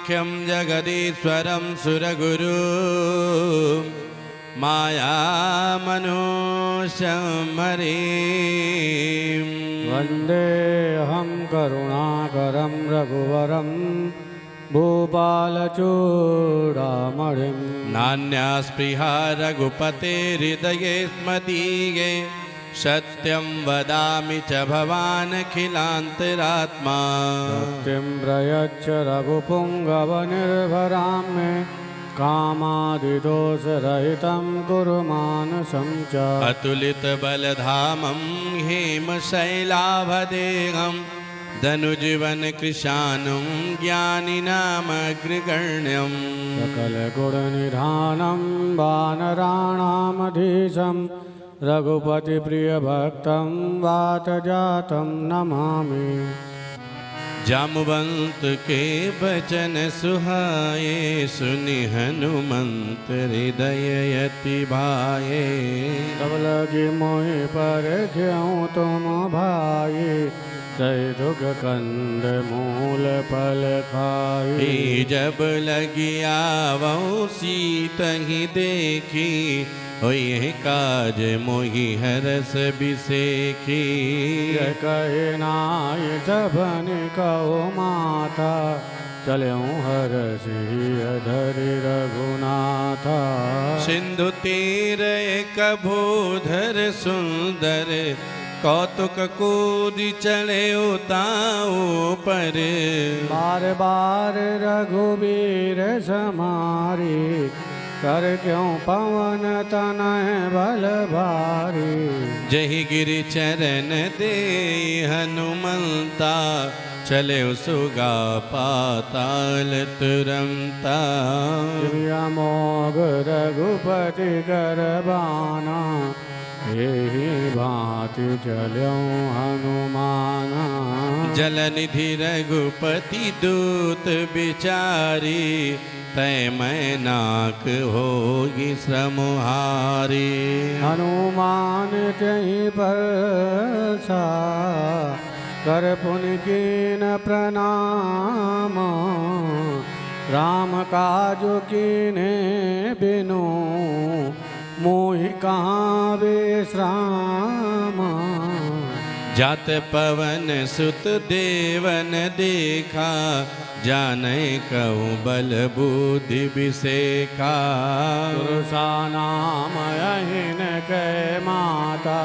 माख्यं जगदीश्वरं सुरगुरु मायामनुष्यं हरिं वन्देऽहं करुणाकरं रघुवरं भूपालचूडामणिं नान्यास्पृहा रघुपतेर्हृदये स्मदीये सत्यं वदामि च भवानखिलान्तरात्मा सत्यं प्रयच्छ रघुपुङ्गवनिर्भरां मे कामादिदोषरहितं कुरु मानसं च अतुलितबलधामं हेमशैलाभदेहं धनुजीवनकृशानं ज्ञानिनामग्रगण्यं सकलगुणनिधानं वानराणामधीशं रघुपतिप्रियभक्तं वातजातं नमामि जामवंत के बचन सुहाए सुनि हनुमंत हृदय यति भाए तब लगी मोहि पर क्यों तुम भाई सही दुख कंद मूल फल खाई जब लगी आवो सीत ही देखी होए काज मोहि हरस बिसेखी कहे नाय जबन कहो माता चलऊँ हरसि धरि रघुनाथा सिंधु तीर एक भूधर सुंदर कौतुक कूदि चले उताऊ पर बार बार रघुबीर समारी कर क्यों पवन तनय बल भारी जहि गिरि चरण दे हनुमंता चले सुगा पाताल तुरंता मोग रघुपति कर बाना यही भांति चल्यों हनुमाना जलनिधि रघुपति दूत बिचारी तय मैं नाक होगी श्रमहारी हनुमान कहीं पर सा कर पुनि कीन प्रणाम राम काज कीने बिनु मोहि कहाँ विश्राम जात पवन सुत देवन देखा जाने कहूँ बल बुद्धि विसेखा सुरसा नाम अहिन कै माता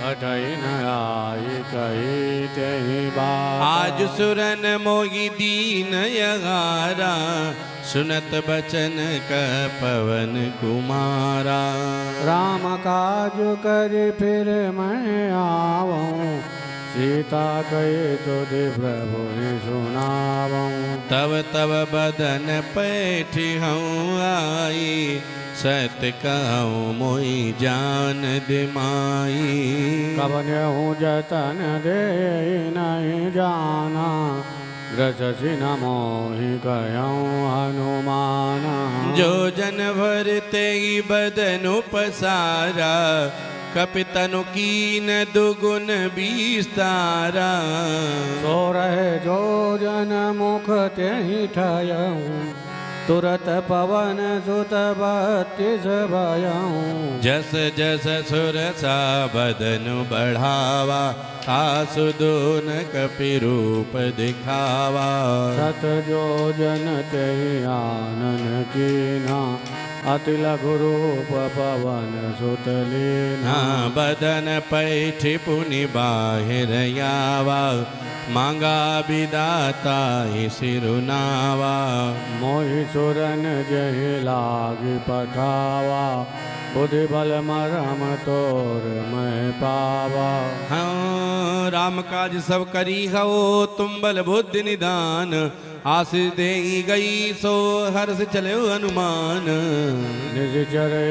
अठई न आई कही तेहि बात आज सुरन मोहि दीन यगारा सुनत बचन कह पवन कुमारा राम काज कर फिर मैं आवऊँ सीता कहे तुझे प्रभु सुनावऊँ तब तब बदन पैठी हूँ आई सत्य कहूँ मोहि जान दिमाई कवन्यहूँ जतन दे नहीं जाना ग्रसि न मोहि कहूँ हनुमाना जो जन भर ते बदनु पसारा कपितनु कीन दुगुन विस्तारा सो रहे जो जन मुख त्यहि ठयऊँ तुरत पवन सुत बत्तीस भयऊँ जस जस सुरसा बदनु बढ़ावा आसु दोन कपि रूप दिखावा सत जो जन तेहि आनन कीना अति लघु रूप पवन सुत लीना बदन पैठि पुनि बाहिर आवा मांगा विदाता सिरुनावा मोहि सुरन जहि लागी पठावा बुद्धि बल मरम तोर मैं पावा हाँ राम काज सब करी हो तुम बल बुद्धि निदान आशीष दे गई सो हर्ष चले हनुमान निज चरे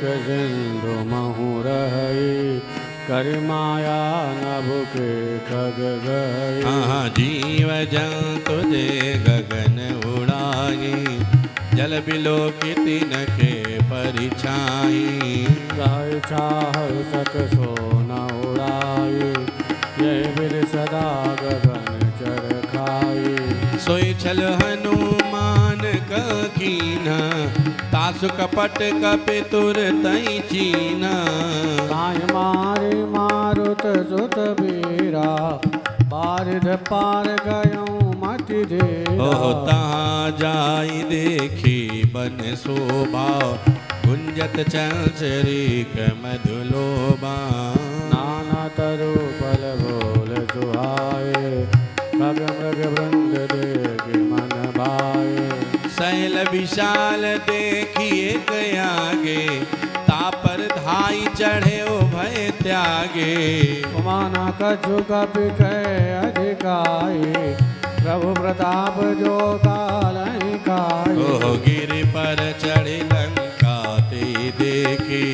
सिंधु महु रही करि माया नभु के खग गई हाँ जीव जंतु दे गगन उड़ाई जल बिलो की तिन के परिछाई गाय चाह सक सो न उड़ाई यही बिल सदा गगन चर खाई सोई छल चल हनुमान कीना तासु कपट कपितुर तई चीना काय मारे मारुत सुत बीरा बारिध पार गयो मति देरा ओह तहाँ जाई देखी बन शोभा गुंजत चंचरिक मधुलोबा नाना तरु पल भोल सुहाए खग मृग वृंद देख मन भाए शैल विशाल देखिए आगे तापर धाई चढ़े ओ भय त्यागे माना कछु कपि कह अधिकाई प्रभु प्रताप जो कालहि काई ओह गिरि पर चढ़ी लंका ते देखी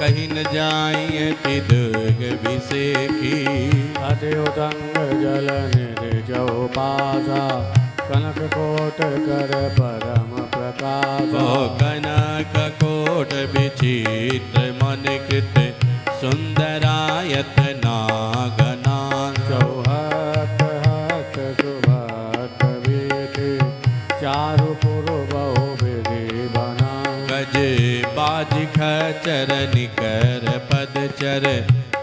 कहीं न जाई अति दुर्ग विसेखी अति उतंग जल निधि जो पासा कनक कोट कर परम प्रकाश ओ कनक कोट विचित्र मन कृत सुंदरायत नागना चौहत हत सुभत विधि चारु पुरु बहु विधि बना गज बाज खचर निकर पद चर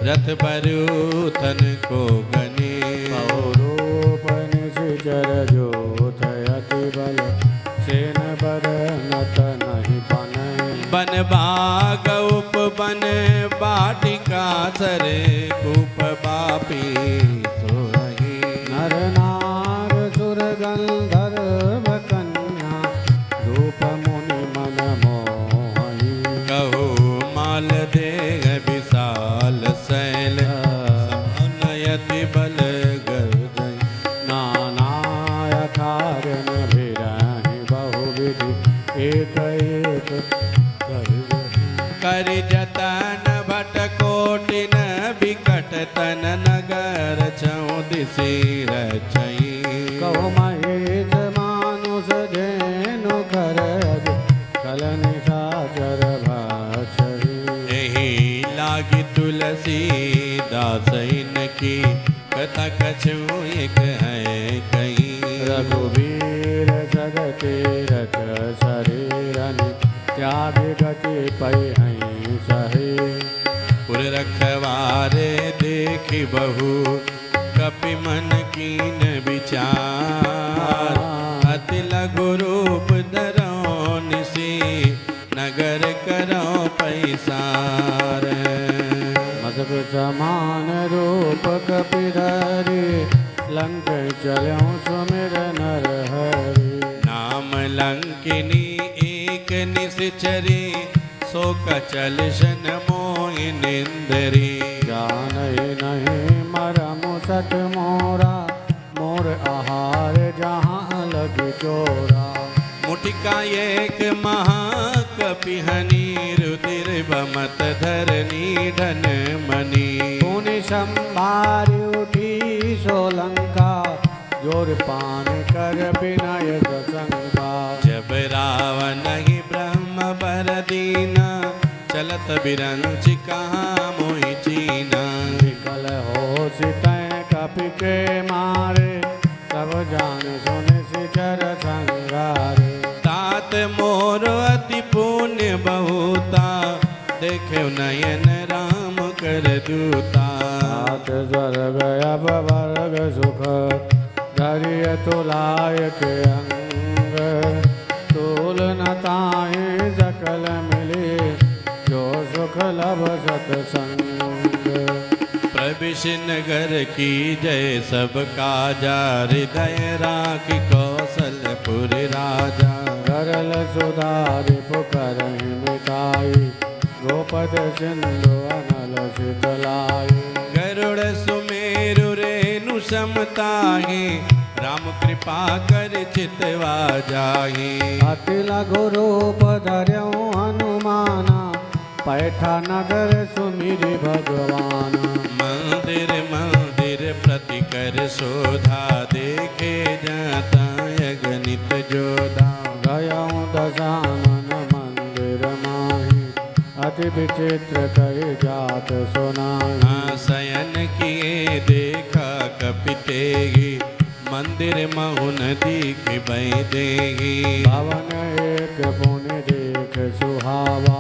रथ बरूथन को गने रूप निशिचर जोत अति बल सेन बर नत नहीं बने बन बाग उप बन बाटिका सरे कूप बापी सोही नर नाग सुर गंधर्व कन्या रूप मुनि मन मोहि कहो माल देह विशाल शैल नयति बल गर्जन नाना कारण भिरहि बहुविधि एक एक कर जतन भट कोटिन विकट तन नगर चौदिसी रचई कहो महेश मानुष धेनु खरज कल निशाचर भाछहि एहि लागी तुलसी दासैन की कथा कछु एक है कहीं रघुवीर जगति रथ शरीरनि त्याग गति पै हई सही पुर रखवारे देखी बहु कपि मन कीन विचार अति लघु रूप धरो निसी नगर करो पैसार मदक समान रूप कपिधरि लंक चलऊँ सुमिर नर हरि नाम लंकिनी एक निश्चरी सो कचल शन मोहिनिंदरी जानहि नहीं मरम सत मोरा मोर आहार जहाँ लगी चोरा मुटिका एक महाकपिहनी रुधिर बमत धरनी धन मणि पुनि संभारि उठी सोलंका जोर पान कर विनय सशंका जब रावण ही ब्रह्म बर दीना चलत बिरंच कहाँ मोहि चीना विकल हो सितय कपि के मारे तब जान सुन सिचर संगारे तात मोर अति पुण्य बहुता देखे नयन राम कर दूता हाथ स्वर्ग अब वर्ग सुख धरिय तुलाय के अंग तूल न ताहि सकल मिले जो सुख लब सतसंग प्रविश नगर की जय सब काजा हृदय राखि कौशलपुर राजा गरल सुधारि पुकरहि मिताई गोपद सिंधु अनल शीतलाई गरुड़ सुमेरु रेणु समताहि राम कृपा कर चितवा जाहि अति लघु रूप धर्यौ हनुमाना पैठा नगर सुमिरि भगवान मंदिर मंदिर प्रति कर शोधा देखे जाता अगणित जोधा गयौ दशानन मंदिर माहि अति विचित्र कहि जात सुनाहि शयन किए देखा कपितेहि मंदिर मंदिर महुन दीख देही। भवन एक पुण्य देख सुहावा,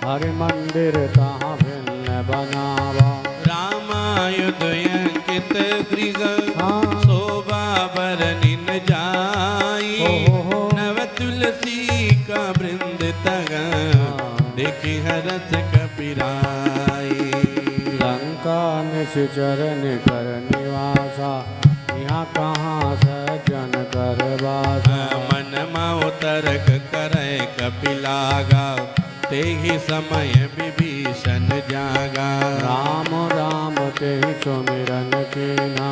हरि मंदिर तहाँ भिन्न बनावा। रामायुध अंकित गृह हाँ। शोभा बरनिन जाई। हो। नव तुलसी का वृंद तग देखी हरस कपिराई। लंका निश्चरण कर निवासा, यहाँ कहाँ सज्जन कर वासा। मन माओ तर्क करे कपिलागा तेहि समय विभीषण जागा। राम राम ते सुमिरन कीना,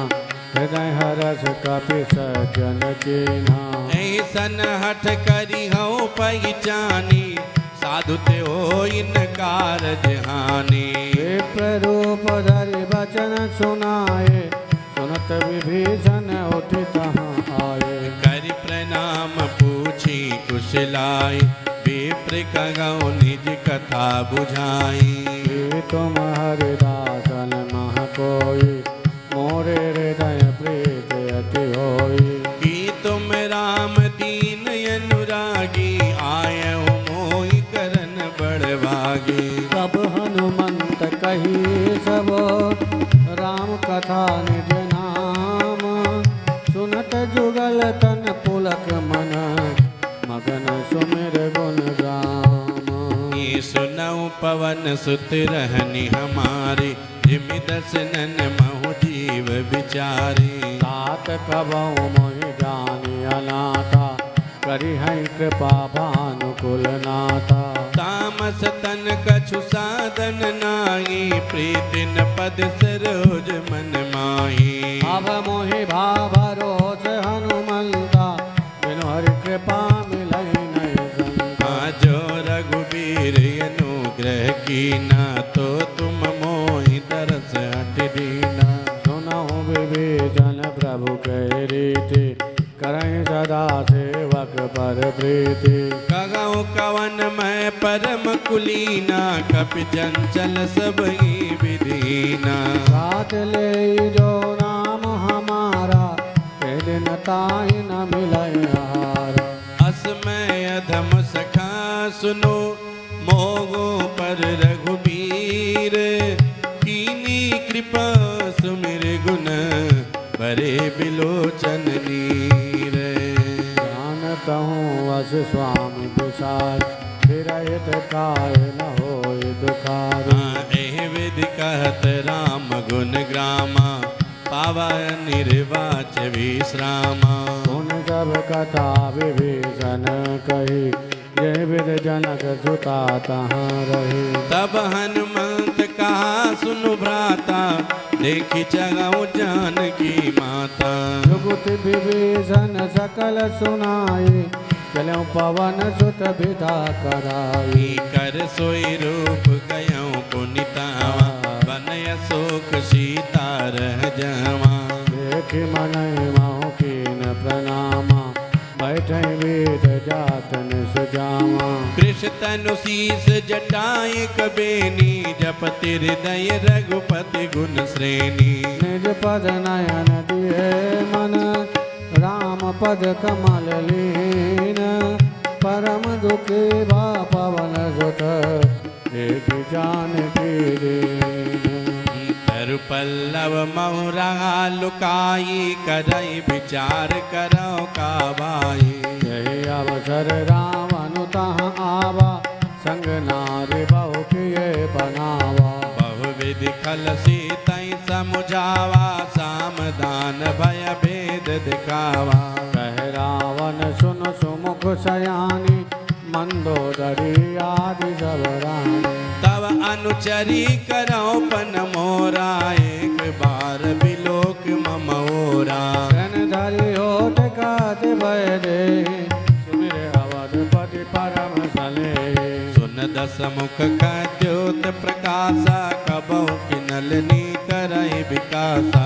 हृदय हरस कपि सज्जन कीना। ऐसन हठ करी हो पहचानी साधु ते हो इन कारज हानि। विप्ररूप धरि वचन सुनाए, सुनत विभीषण उठि तहाँ आए। करि प्रणाम पूछी कुशलाई, विप्र कहु निज कथा बुझाई। कि तुम हरिदासन मह कोई, मोरे हृदय प्रीत अति होई। कि तुम राम दीन अनुरागी, आयहु मोहि करन बड़भागी। तब हनुमंत कही सब, राम कथा निज नाम। सुनत जुगल तन पुलक मन, मगन सुमिर गुण गाम। ये सुनऊ पवन सुत रहनी हमारी, जिमि दसनन महु जीव विचारी। तात कबहु मोहि जानि अनाथा, करी है कृपा भानुकुल नाथा। तामस तन कछु साधन नाही, प्रीतिन पद सरोज मन माही। अब मोहि भाभरोस हनुमंता, बिनु हरि कृपा मिलई नहीं संता। जो रघुबीर अनुग्रह कीना, तो तुम मोहि दरस हट दीना। सुनहु विभीषण प्रभु कह रीति, करहि सदा सेवक पर प्रीति। कहु कवन मैं परम कुलीना, कपि चंचल सब ही विधीना। साथ ले जो नाम हमारा, ते दिन ताहि न मिलय आहारा। असमय अधम सखा सुनो, मोगो पर रघुबीर। कीनी कृपा सुमिर गुण, बरे बिलोचन नीर। जानत हूँ अस स्वामी विशाल, फिरहित काय न होय दुखारी। एह विधि कहत राम गुण ग्रामा, पावा निर्वाच विश्रामा। उन सब कथा विभीषण कही, ये विद जनक सुता तहाँ रही। तब हनुमंत कहा सुनु भ्राता, देखी जगऊ जानकी माता। जुगुत विभीषण सकल सुनाई, चलो पवन सुत विदा कराई। कर सोई रूप गयऊ पुनितावा, बनय शोक सीता रह जावा। देखि मनहि महु कीन प्रणामा, बैठे वेद जातन सुजामा। कृष तनु शीस जटाए कबेनी, जपति हृदय रघुपति गुण श्रेणी। निज पद नयन दिए मन, राम पद कमल लीन। परम दुखी बा पवन सुत, देखि जानकी दीन। तरु पल्लव महुरा लुकाई, करई विचार करो काबाई। यही अवसर रावण तहाँ आवा, संग नारी बहु किए बनावा। बहुविधि खल सीतई समुझावा, सामदान भय भेद दिखावा। कह रावण सुन सुमुख सयानी, मंदोदरी आदि सब रानी। तब अनुचरी करो पन मोरा, एक बार बिलोक ममोरा। धन धरि होत कात भय दे, सुमिर अवधपति परम सले। सुन दस मुख का द्योत प्रकाशा, कबहु किनलनी करई विकासा।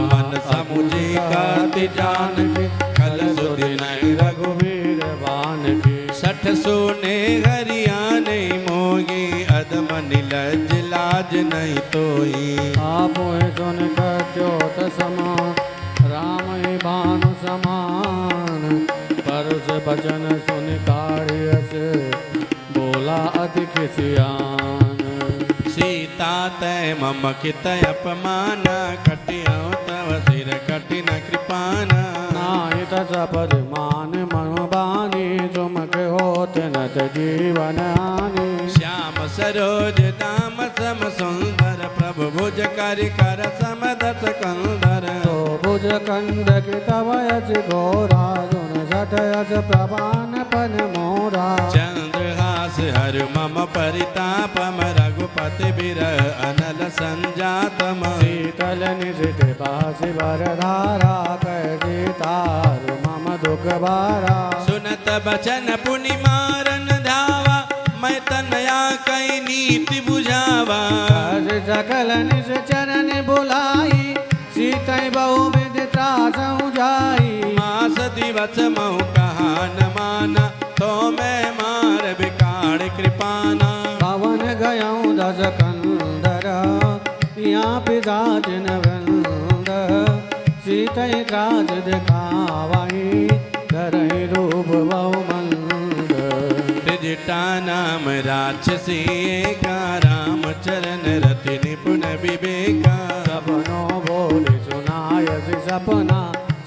मन समुझी काति जानकी, कल सुदिन रघुवीर बान की। सठ सोने हरियाने मोगी, अदम निलज लाज नहीं तोई। आप सुन कर ज्योत समा, राम हर्ष बचन सुन काढ़ियस बोला अति खिसियान। सीता तय मम कित अपमान कटियो तव सिर कठिन कृपान। नाहि तसपद मान मनोबानी सुमख होत नत जीवन हानि। श्याम सरोज दाम सम सुंदर प्रभु भुज कर सम दस कंदर। तो भुज कंद तव यज घोरा सुन सठयस प्रभान पन मोरा। चंद्रहास हर मम परितापम रघुपति बिरह अनल संजातम। शीतल निशित बासी बरधारा कैसी तारु मम दुख बारा। सुनत बचन पुनि मारन धावा मैं तनया कई नीति बुझावा। हर सकल निज चरण बुलाई सीतै बहुविध त्रासहु जाई। मास दिवस महु कहा न माना तो मैं मार बिकाड़ कृपाना। पवन गयौ दस कंदर यहाँ पिशाच न वृंद। सीतै त्रास दिखावाई धरहि रूप बहु मंद। त्रिजटा नाम राक्षसी एका राम चरण रति निपुण विवेका। सपनो बोले सुनायस सपना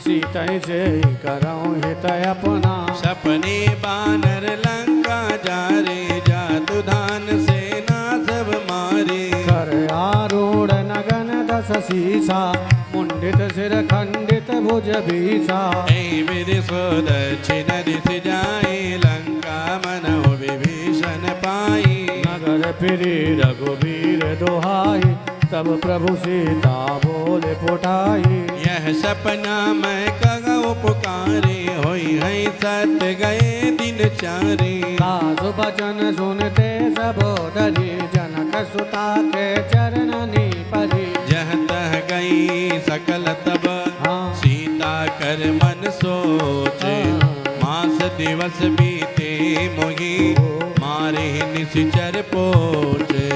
सीतै से करऊँ हित अपना। सपने बानर लंका जारे जातु धान सेना सब मारे। कर आरूढ़ नगन दस सीसा मुंडित सिर खंडित भुज भीषा। मेरे सोदक्षिण दिश जाए लंका मनहु विभीषण पाई। नगर फिरी रघुवीर दोहाई तब प्रभु सीता बोले पुटाई। यह सपना मैं कहूँ पुकारे होई है सत्य गए दिन चारे। सासु बचन सुनते सबोदरी जनक सुता के चरण परी। जह तह गई सकल तब हाँ। सीता कर मन सोचे। मास दिवस बीते मोही मारे निश्चर पोचे।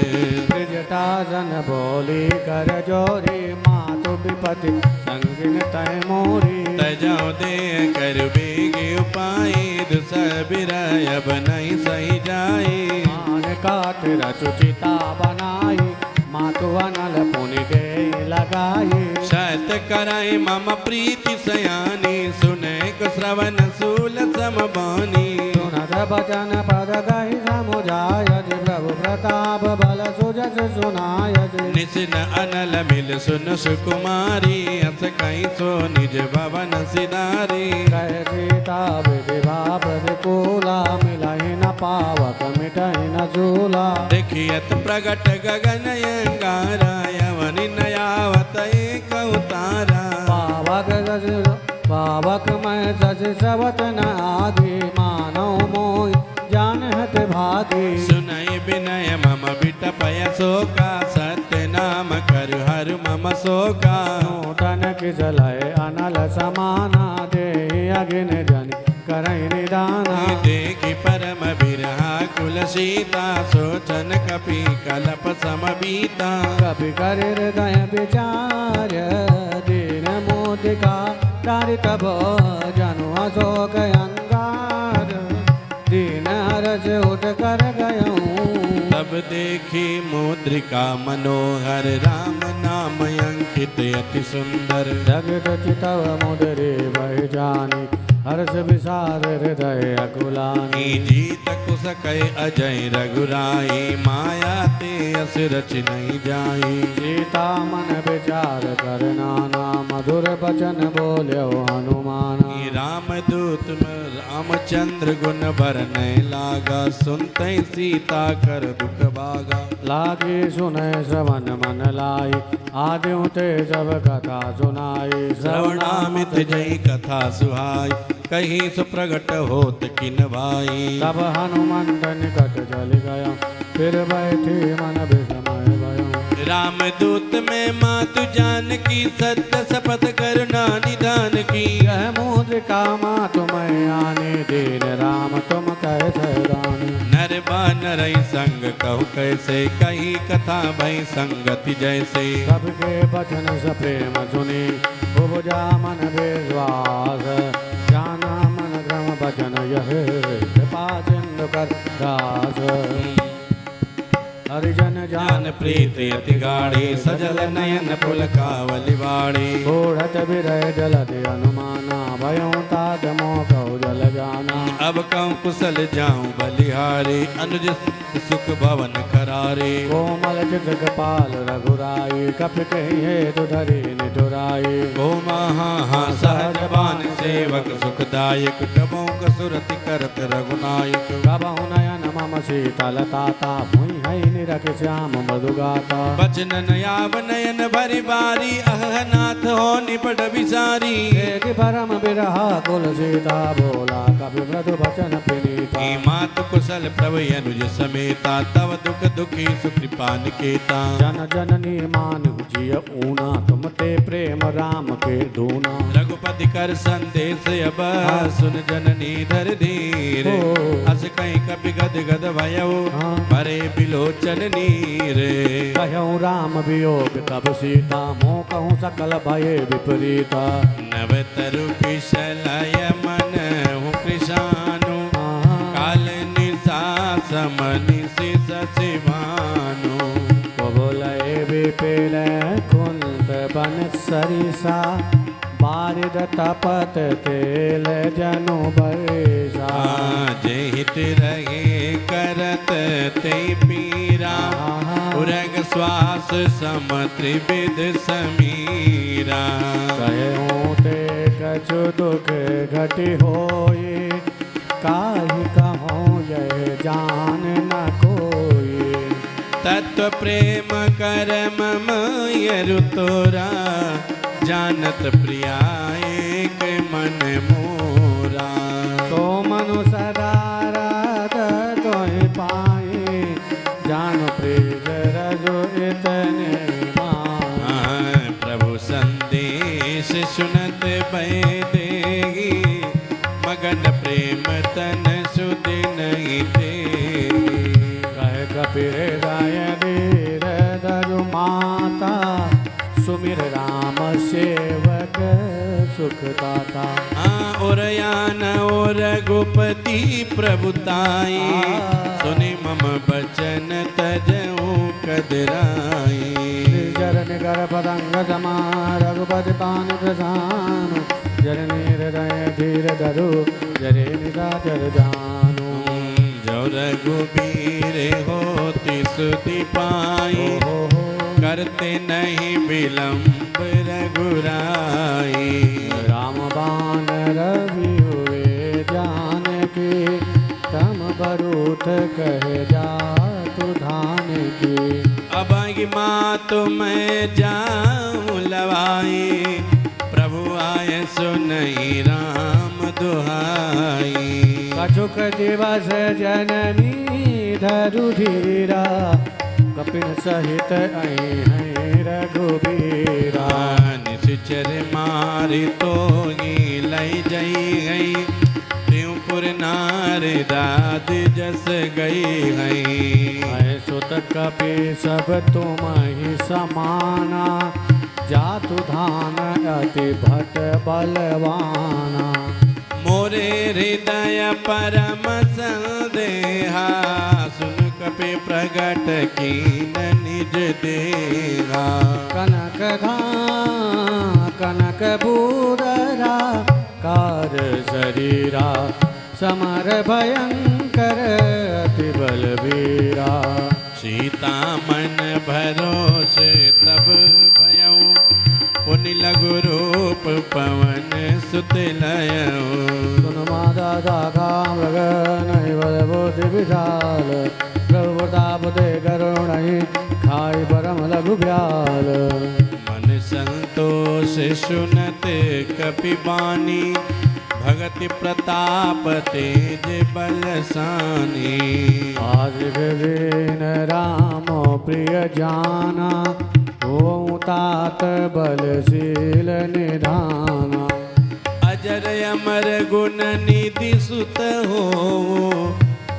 त्रिजटा जन बोली कर जोरी मातु विपति संगिन तय मोरी। तजो दे कर बेगे उपाय दुसबिरय अब नहीं सही जाए। मान काट रचुचिता बनाई मातु अनल पुनि दे लगाई। शत कराए मम प्रीति सयानी सुने को श्रवण सूल समबानी। सुनत बचन पद गहि समुझायज प्रभु प्रताप बल सुजस सुनायज। निशिन अनल मिल सुन सुकुमारी अस कहीं सो निज भवन सिधारी। कह सीता विधिवा प्रतिकूला मिलहि न पावक मिटहि न झूला। देखियत प्रगट गगन अंगारा यवनि नयावत एक उतारा। पावक मैं सच सबत न आगे मानव मोहि जान हत भागी। सुनय विनय मम बिटपय शोका सत्य नाम कर हर मम शोका। नूतन किसलय अनल समाना दे अगिन जन करहि निदाना। देखि परम बिरहा कुल सीता सोचन कपि कलप समबीता। कपि कर हृदय विचार दीन मोदिका डारि तब जनु अशोक अंगार। दीन हरष उठ कर गयऊँ तब देखी मुद्रिका मनोहर राम नाम अंकित अति सुंदर। जगत चितव मुदरे भय जानी हर्ष विषाद हृदय अकुलानी। जीत कुश कै अजय रघुराई माया ते अस रच नहीं जाई। सीता मन विचार कर नाना मधुर बचन बोल्यो हनुमाना। राम दूत में रामचंद्र गुण भरने लागा सुनते सीता कर दुख भागा। लागी सुने श्रवण मन लाई आद्यों ते जब कथा सुनाई। श्रवणामित जय कथा सुहाई कहीं सुप्रगट होत किन भाई। तब हनुमंत निकट चल गया फिर बैठी मन विस्मय भयो। राम दूत में मातु जानकी सत्य शपथ करुणा निधान की। यह मुद्रिका मातु मैं आने दीन राम तुम कैसे दानी। नर बानर संग कहु कैसे कही कथा भई संगति जैसे। सबके बचन स प्रेम सुनी उपजा मन विश्वास जाना मन क्रम बचन यह कृपा सिंधु कर दास हरिजन ज्ञान प्रीति अति गाढ़ी सजल नयन पुलकावली बाड़ी ओढ़त विरय जलधि अनुमाना भयों तात मोकौ जल जाना अब कहूँ कुशल जाऊं बलिहारी अनुज सुख भवन करारे कोमल चित कृपाल रघुराई कपि कहि हेतु धरि निठुराई गो महा सहजबान सेवक सुखदायक कबों कसुरति करत रघुनायक कबहु नयन मम शीतल ताता भुई है निरख श्याम मधुगाता बचन नयाव नयन भरि बारी अहनाथ हो निपट विसारी एक परम बिरहा कुल सीता बोला कवि मृदु बचन विनीता मात कुशल प्रभु अनुज समेता तव दुख दुखी सुकृपा निकेता जन जननी मान जिय ऊना तुम ते प्रेम राम के धूना रघुपति कर संदेश अब सुन जननी धर धीर अस कहीं कपि गद गद भयो भरे बिलोचन नीर कहूँ राम वियोग तब सीता मोह कहूँ सकल भये विपरीता नव तरु पिशलय मन हूँ कृषानु काल निशा समनि शिवानु बोलय विपिल कुंत बन सरिसा बारिद तपत तेल जनु बरसा जे हित रहे करत ते पीरा उरग श्वास सम त्रिविध समीरा कहूँ ते कछु दुख घटि होई काहि कहूँ यह जान न कोई तत्व प्रेम कर मम यरु तोरा जानत प्रिया एक मन मोरा सो मनु सदा रात तोहि पाई जान प्रीत रजो इतने प्रभु संदेश सुनत बैदेगी मगन प्रेम तन सुध नहीं देगी कह कपिर गाय धीर धरु माता सुमिर राम सेवक सुखदाता और यान और रघुपति प्रभुताई सुनि मम बचन तजऊ कदराई जरन कर पतंग समा रघुपति पान प्रसानु जरनी हृदय धीर धरु जरे निशाचर जानु जो रघुबीर होति सुति पाई करते नहीं विलंब रघुराई राम बाण रवि हुए जान की तम बरूथ कह जा तु धान की अब मात मैं जाऊं लवाई प्रभु आए सुनई राम दुहाई कछुक दिवस जननी धरु धीरा कपिन सहित आई है रघुबीरा निश्चर मारी तो ही लई जई गई त्रिपुर नार दाद जस गई है सुत कपि सब तुम ही समाना जातु धान अति भट बलवाना मोरे हृदय परम संदेहा सुन कपि प्रगट कीन निज देहा कनक कनक बूदरा कार शरीरा समर भयंकर अति बलवीरा सीता मन भरोसे तब भयऊ पुनि लघु रूप पवन सुत लयऊ सुन माता शाखा मृग नहीं बल बुद्धि विशाल प्रभु प्रताप दे करुणहि खाई परम लघु ब्याल मन संतोष सुनत कपि बानी भगति प्रताप तेज बलसानी आज दीन राम प्रिय जाना ओ तात बलशील निधाना अजर अमर गुण निधि सुत हो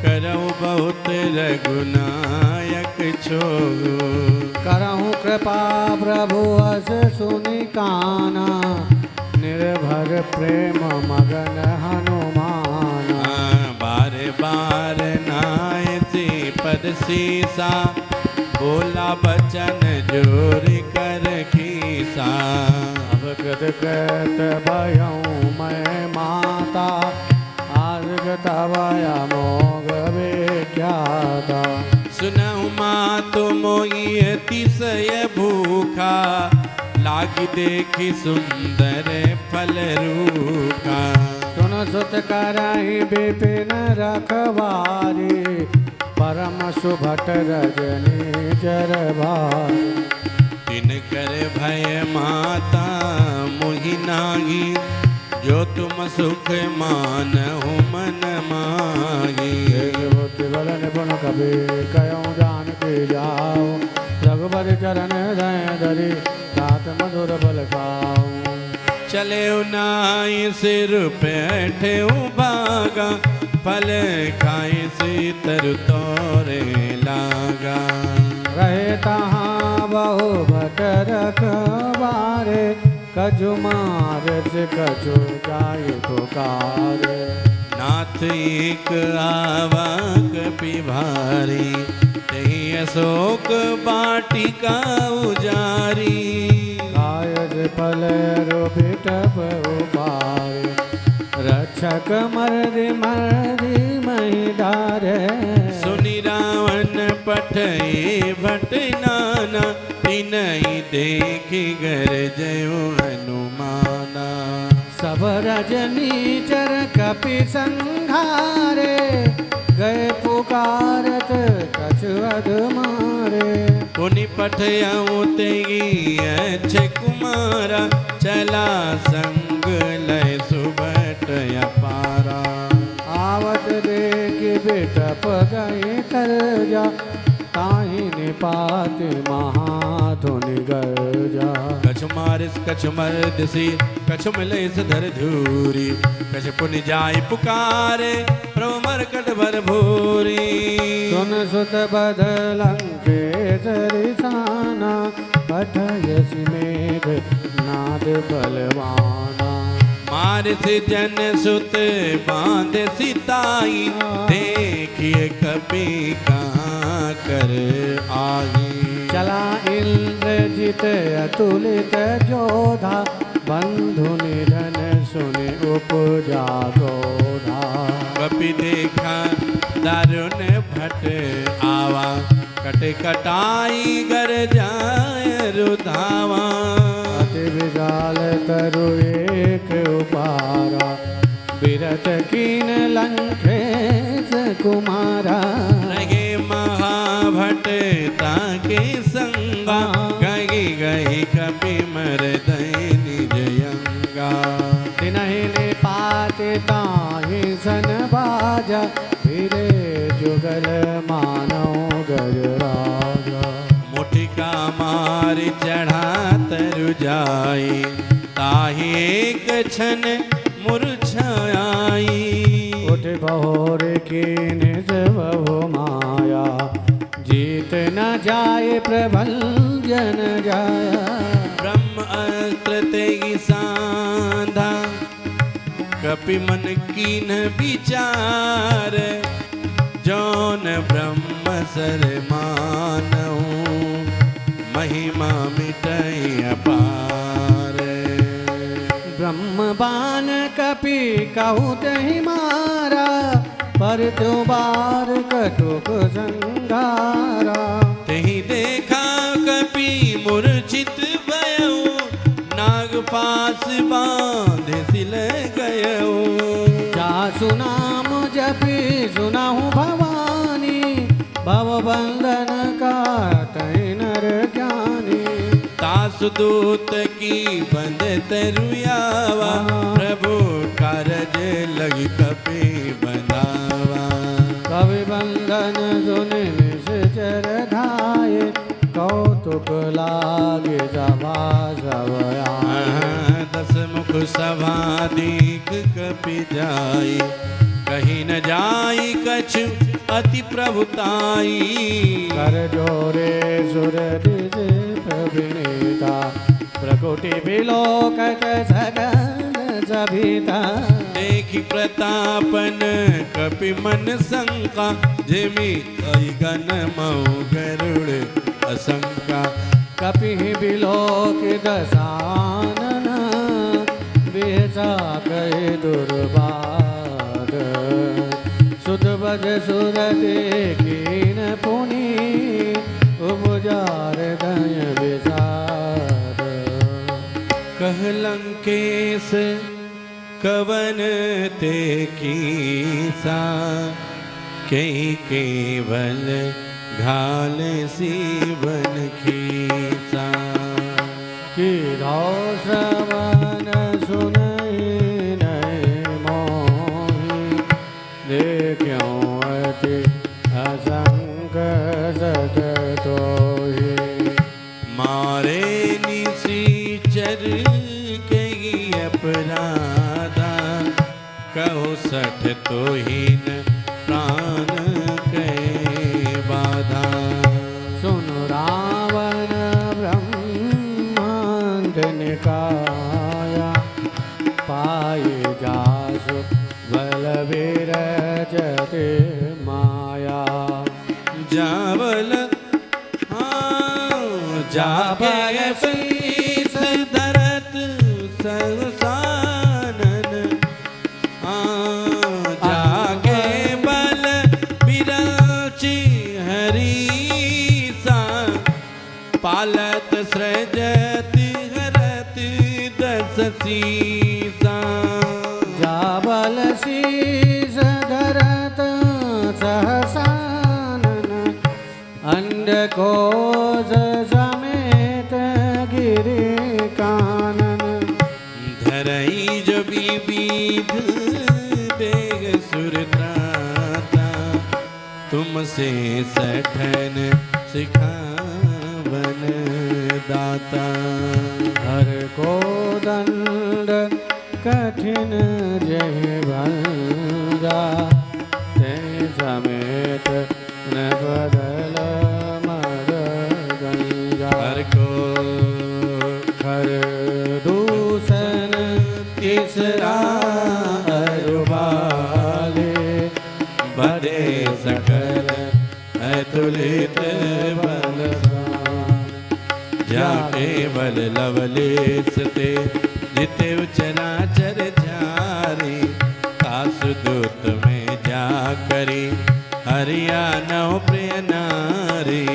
करऊ बहुत रघुनायक छो करहु कृपा प्रभु अस सुनि काना निर्भर प्रेम मगन हनुमान सीसा, बोला बचन जोर कर खीसा। अब कृत कृत भयऊँ मैं माता, आज गतवया मोग विख्याता। सुनहु मातु मोहि अतिशय भूखा, लागी देखी सुंदर फल रूखा। सुन सुत कराई विपिन रखवारी, परम सुभट रजनी चरभारी। तिनकर भय माता मोहि नाहि, जो तुम सुख मानहु मन माही। बुद्धि बल निपुण कपि कयऊँ जानकी जाओ, रघुपति चरण दय धरि तात मधुर बल खाऊं। चले नाई सिर बैठे भागा, फल खाए से तरु तोरे लागा। रहे तहाँ बहु भट रखवारे, कछु मारत कछु जाय पुकारे। नाथ एक आवा कपि भारी, तही अशोक बाटिका उजारी। कायज फल बिटप उपारे, रक्षक मर्दि मर्दि मही डारे। सुनि रावण पठए भट नाना, तिनहि देखि गरजयो हनुमाना। सब रजनीचर कपि संघारे, गए पुकारत कछु अध मारे। पुनि पठयऊँ तेहि अच्छे कुमारा, चला संग लय सुबट अपारा। आवत देख बिटप गए करजा, ताहि निपात महाधुनि गर्जा। कछु मारिस कछु मर्दसी, कछु मिलिस धर धूरी। कछु पुनि जाय पुकारे, प्रभु मरकट भर भूरी। सुन सुत बदलंकेश रिसाना, पठयसि मेघ नाद बलवाना। मारिस जन सुत बांध सिताई, देखिए कपि कहाँ कर आई। चला इंद्रजित अतुलित जोधा, बंधु निधन सुनि उपजा क्रोधा। कपि देखा दारुण भट आवा, कट कटाई गर जाय रुधावा। अति विशाल तरु एक उपारा, बिरत कीन लंकेश कुमारा। लगे महाभट ताके संगा, गही गही कपि मरदय निज यंगा। तिनहि निपात ताहि सन बाजा, फिरे जुगल मानव गजराजा। मुठिका मार चढ़ा तरु जाई, ताहि एक क्षण मूर्छाई। उठ बहोर की निज बहु माया, जीत न जाय प्रभंजन जाया। ब्रह्म अस्त्र तेहि सांधा, कपि मन कीन विचार। जौन ब्रह्म सर मानहु, महिमा मिटई अपार। ब्रह्म बान कपि कहु तहि मारा, पर त्यो बार कटुक संघारा। तेहि देखा कपि मूर्छित भयउ, नाग पास बांध सिल गयउ। जासु नाम जपि सुनहु भवानी, भव बंधन काटहि नर ज्ञानी। तासु दूत की बंद तरुयावा, प्रभु कारज लगी कपि बंधावा। कवि बंधन सुनि निश्चर धाये, कौतुक लागे सभा सब आए। दस मुख सभा दीख कपि जाई, कहीं न जाई कछु अति प्रभुताई। कर जोरे सुर दिज प्रविनीता, प्रकुटि बिलोकत सगल सभिता देखी प्रतापन कपि मन शंका जिमि गण मऊ गरुड़ असंका कपि बिलोक दसानन बेचा कहे दुर्बाद सुत बज सुर देखीन पुनि उपजार दय विषाद कहलंकेश कवन ते कीसा के केवल घाल सीवन खीसा कि श्रवण सुनई नहीं मोहि देखियो अति असंग सत तोहि मारे निशीचर के अपराधा कहो सठ तोहिन प्राण के बाधा सुन रावण ब्रह्मांड निकाया पाए जासु बलवीर जते माया जावल जाके शीस धरत संसानन जाके बल बिरची हरीसा पालत सृजत हरत दस सीसा जाबल शीस धरत सहसानन अंडकोश समेत गिरि कानन धरई जो विविध देग सुरत्राता तुमसे सठन सिखावन दाता हर को दंड कठिन जय भंगा ते समेत न बदल मर गंगा हर को हर दूषण तीसरा अरुबाले बदे सकल अतुलित बलवान जाके बल लवलेस ते जितेव चराचर झारी कासुदूत में जा करी हरिया नौ प्रिय नारी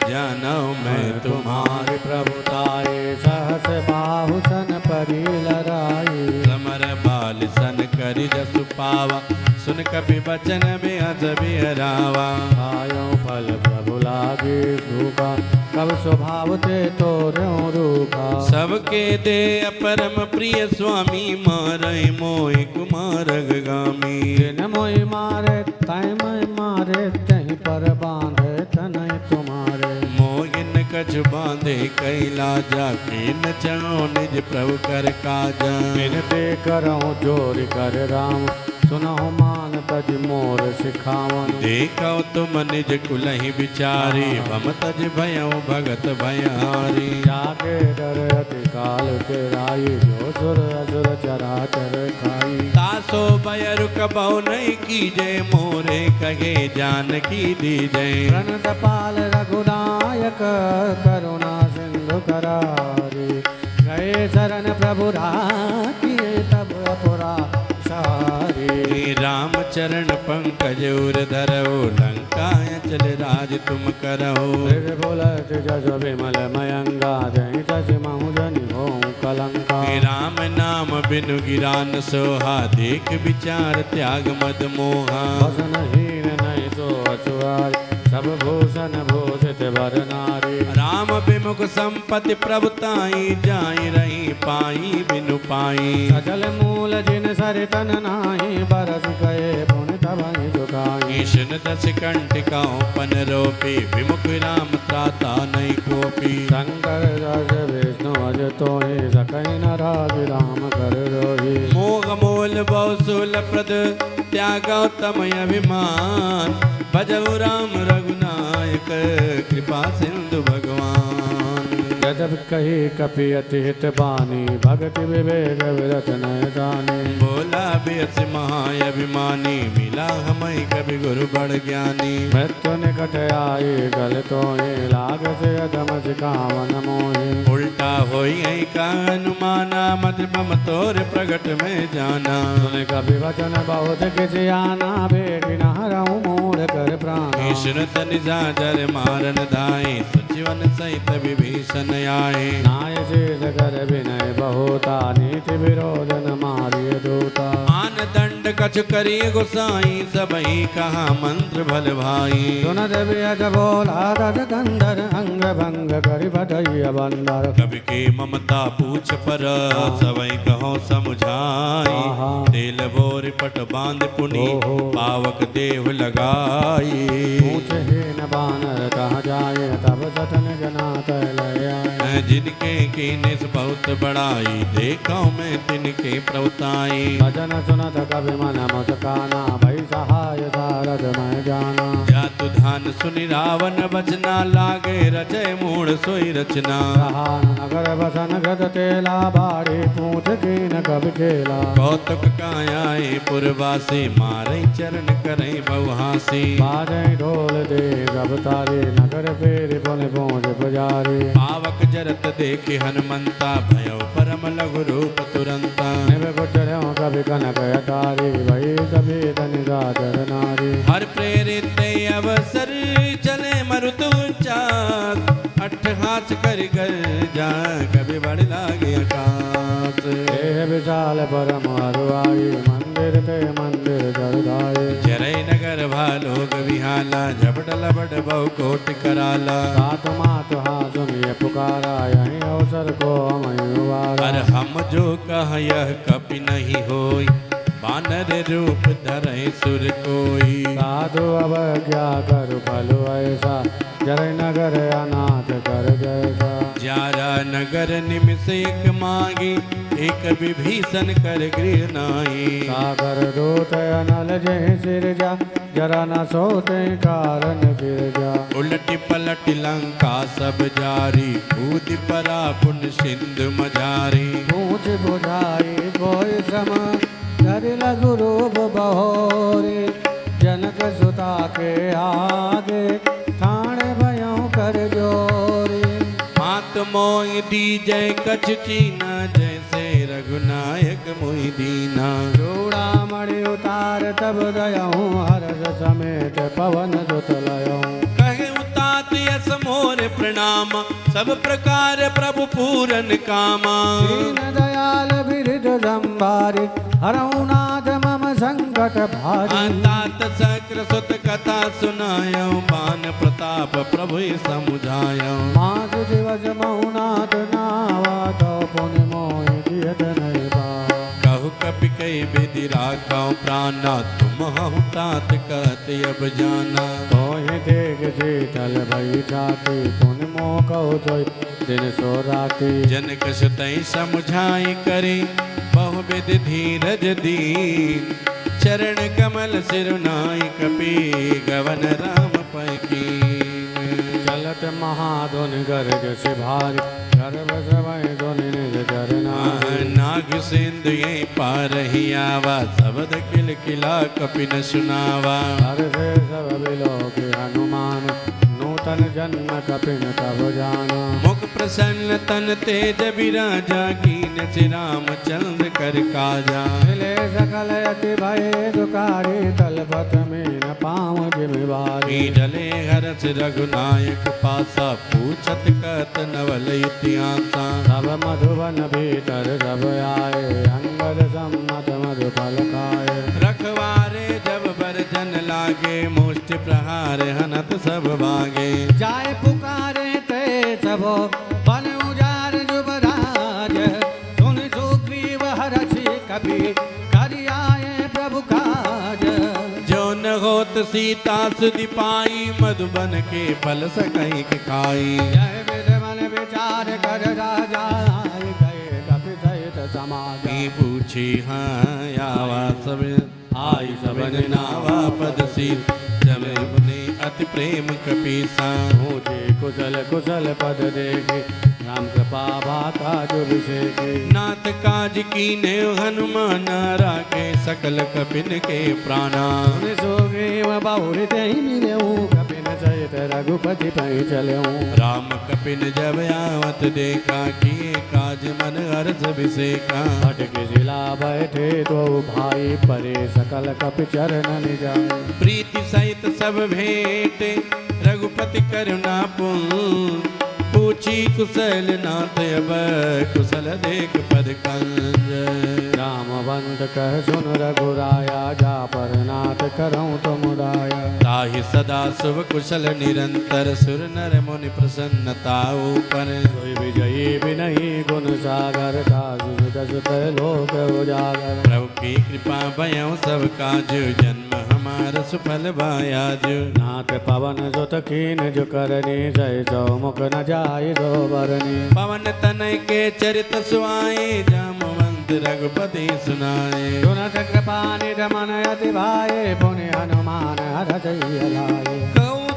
जानो मैं तुम्हारी प्रभुताए सहस बाहु सन परी लराई समर बाल सन करि जसु पावा सुन कपि बचन में अज बिहरावा आयो फल प्रभु लागे भूखा कब स्वभाव ते तो रूखा सबके दे परम प्रिय स्वामी मारे मोहि कुमार गामी जिन मोहि मारे तय मैं मारे तही पर बांधे तनय तुम्हारे मोगिन कछ बांधे कैला जाके न चढ़ो निज प्रभु कर काजा बिनते करो जोर कर राम सुनो मान तज मोर सिखावन देखो तुम निज कुलहि विचारी भम तज भयो भगत भयारी जाके डर अति काल तेराई जो सुर असुर चराचर खाई तासो भय रुक बहु नहीं कीजे मोरे कहे जान की दीजे प्रणत पाल रघुनायक करुणा सिंधु करारी गए शरण प्रभु राखिए तब अपुरा सारी राम चरण पंकज उर धरो लंका चल राज तुम करो बोलत जस विमल मयंगा जय जस महु जनि हो कलंका राम नाम बिनु गिरान सोहा देख विचार त्याग मद मोहा वसनहीन नहीं सो अछुआर सब भूषण भूषित वर नारी राम विमुख संपत्ति प्रभुताई जाई रही पाई बिनु पाई सजल मूल जिन सरितन नाही बरस गए पुण्य तबहि सुखाई ईशन दस कंटिकाओं पन रोपी विमुख राम त्राता नहीं कोपी शंकर रस विष्णु अज तोहि सकहि न राग राम कर रोहि मोह मोल बहुसूल प्रद त्यागौतम अभिमान भजऊ राम रघुनायक कृपा सिंधु भगवान यद यद्यपि कही कपि अति हित बानी भगति विवेक विरत न जाने बोला बेस महाअभिमानी मिला हमें कभी गुरु बड़ ज्ञानी मृत्यु निकट आई गल तो ये लाग से अधम सिखावन मोहे उल्टा होई का अनुमाना मत मम तोर प्रगट में जाना सुन कभी वचन बहुत किसी आना बेटी न हरऊं मूढ़ कर प्राण ईश्वर तनिजा जर मारन धाए सचिवन सहित विभीषण आए नाय चेत कर विनय बहुता नीति विरोध न मारिय दूता आन दंड कछ करिय गोसाई सबही कहा मंत्र भल भाई सुन देवियज बोला दस गंधर अंग भंग करि बधैय बंदर कवि के ममता पूछ पर सबई कहो समझाई तेल बोर पट बांध पुनि पावक देव लगाई पूछ हीन बानर कहाँ जाए तब सतन जना तैलय आए जिनके कीनिस बहुत बड़ाई देखो मैं तिनके प्रवताई भजन सुनत कवि मन मुस्काना भई सहाय सारद मैं जाना जातु धान सुनि रावण बचना लागे रचय मूढ़ सोई रचना रहान नगर बसन गद तेला बाड़ी पूछ कीन कवि खेला कौतुक कायाए पुरवासी मारे चरण करे बहुहासी बाजे ढोल दे रब तारी नगर फेर पुन पहुँच पुजारी पावक जरत देखे हनुमंता भयो परम लघु रूप तुरंता निव गुचर्यों कवि कनक अटारी भई सभी धनि सादर नारी हर प्रेरित अवसर चले मरुतु चास अट्ठहास कर कर जा कभी बड़ लागे आकाश देह विशाल परम हरुआई मंदिर ते मंदिर जरदाई जरय नगर भालोग विहाला झपट लपट बहु कोट कराला सात मात हाँ सुनिए पुकारा यही अवसर को पर हम हम जो कह यह कपि नहीं होई बानर रूप धरे सुर कोई साधु अवज्ञा कर फल ऐसा जर नगर अनाथ कर जैसा जारा नगर निमिष एक मांगी एक विभीषण कर गृह नाई सागर दूत अनल जय सिर जा जरा न सोते कारण गिर जा उलट पलट लंका सब जारी कूद परा पुन सिंधु मझारी पूछ बुझाई कोई सम धर लघु रूप बहोरे जनक सुता के आगे ठाण भयो कर जोरे मात मोहि दी जय कछ चीना जैसे रघुनायक मोहि दीना चूड़ा मणि उतार तब दयऊँ हर्ष समेत पवन सुत लयऊँ कहे उतात यस मोर प्रणाम सब प्रकार प्रभु पूरन कामा दीन दयाल बिरध संभारी हरऊ नाथ मम संकट भारी तात सक्र सुत कथा सुनायो बान प्रताप प्रभु समुझायो मास दिवस मौनाथ नावा तो पुण्य मोहि दियत नहीं बा कहु कपि कई विधि राखो प्राणा तुम हूँ तात कहत अब जाना तोहि देख शीतल भई छाती पुण्य मोह कहो सोई दिन सो राती जनक सुतई समुझाई करे बहुविध धीरज दीन चरण कमल सिरुनाई कपि गवन राम पैकी चलत महाधुन गर्ज से भारी गर्भ समय धुनि निज चरना नाग सिंधु ये पार ही आवा शब्द किल किला कपि न सुनावा हर से सब बिलोक हनुमान नूतन जन्म कपिन तब जाना मुख प्रसन्न तन तेज विराजा कीन श्री रामचंद्र कर काजा मिले सकल अति भय दुकारी तलपत में न पाँव जिम्मेवारी डले हरस रघुनायक पासा पूछत कहत नवल इतिहासा सब मधुबन भीतर सब आए अंगद सम्मत मधु फल खाए रखवारे जब बरजन लागे मुष्टि प्रहार हनत सब भागे जाय पुकारे ते सब बन उजार जुबराज सुन सुग्रीव हरषि कपि करि आए प्रभु काज जो न होत सीता सुधि पाई मधुबन के फल सकई के खाई जय विध मन विचार कर राजा आए गए कपि सहित समाज पूछी हाँ आवा सब आई सबन नावा पद सी चले मुनि अति अति प्रेम कपीसा। मुझे कुशल कुशल पद देखे राम कृपा भाका जो विषेखे। नाथ काज कीने हनुमान राखे सकल कपिन के प्राणा। सोगे बहुरित ही मिले कपिन सहित रघुपति पै चले। राम कपिन जब आवत देखा किए काज मन हर्ष विसेखा। अटके जिला बैठे तो भाई परे सकल कपि चरण जाए। प्रीति सहित सब भेंट रघुपति करुणा पुन। पूछी कुशल नाथ अब कुशल देख पद कंज। रामवंत कह सुन रघुराया जा पर नाथ करऊँ तुम दाया। ताहि सदा शुभ कुशल निरंतर सुर नर मुनि प्रसन्नताओ पर। सोई विजयी विनयी गुण सागर का सुत लोक उजागर। प्रभु की कृपा भयउ सब काज जन्म हमार सुफल बायाज। नाथ पवन सुत कीन जो करनी जय सौ मुख न जाय सो बरनी। पवन तनय के चरित सुआए जामवंत रघुपति सुनाए। सुनत कृपा निध मन अति भाए पुण्य हनुमान हरष लाए।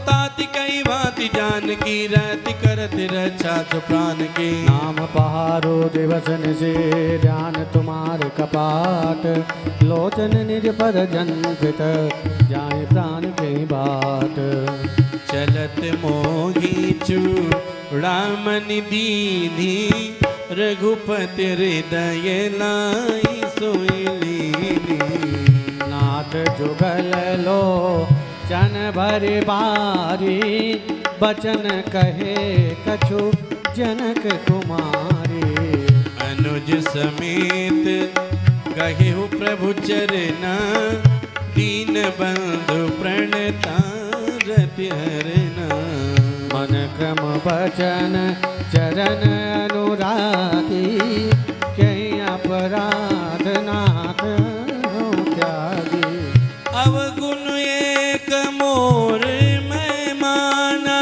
ताति कई भांति जान की रति करत रक्षा सुप्राण की। नाम पहारो दिवस निशे ध्यान तुम्हार कपाट। लोचन निज पर जन्मित जाय प्राण के बाट। चलत मोही चूड़ामणि दीनी रघुपति हृदय लाई सोई लीनी। नाथ जुगल लो जन भरि बारी बचन कहे कछु जनक कुमारी। अनुज समेत कहिहु प्रभु चरना दीन बंधु प्रणतारति हरना। मन क्रम बचन चरण अनुरागी कहीं अपराध नाथ हो त्यागी। अवगुण एक मोर मैं माना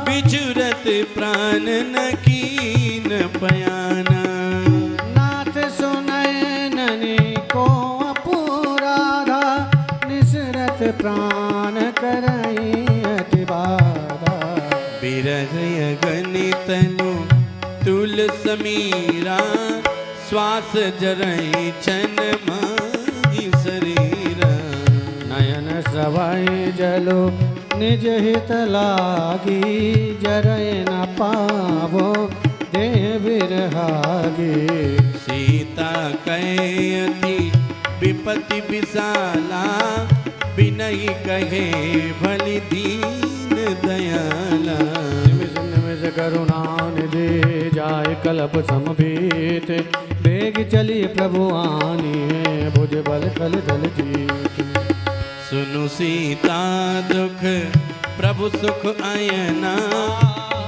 बिछुरत प्राण न कीन पयाना। नाथ सुनय ननि को अपुराधा निसरत प्राण करई अति बाधा। बिरह गणितनु तुल समीरा श्वास जरई छन माही शरीरा। नयन सवै जलो निज हित लागी जरय न पावो देह बिरहागी। सीता कैयति विपति विशाला बिनई कहे भली दीन दयाला। निमिष निमिष करुणा निधि जाय कल्प समभीत। बेग चली प्रभु आनी है भुज बल कल दल जीत। सुनु सीता दुख प्रभु सुख आयना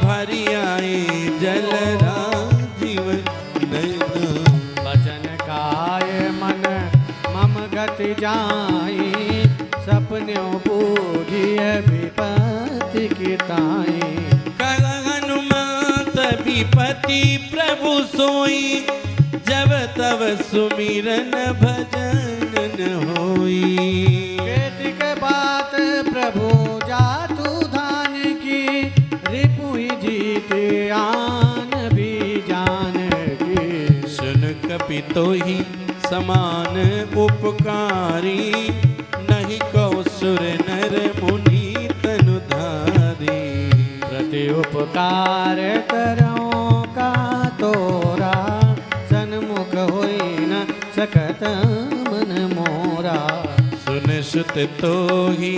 भरी आए जल राजीव नयना। बचन काय मन मम गति जाई सपन्यों बूझिए विपत्ति की ताई। कह हनुमत विपति प्रभु सोई जब तब सुमिरन भजन न होई। बात प्रभु जातु धान की रिपुहि जीत आन भी जान की। सुन कपि तोहि समान उपकारी नहीं कौ सुर नर मुनि तनु धारी। प्रति उपकार करो का तोरा सन्मुख होई न सकत मन मोरा। सुन सुत तोहि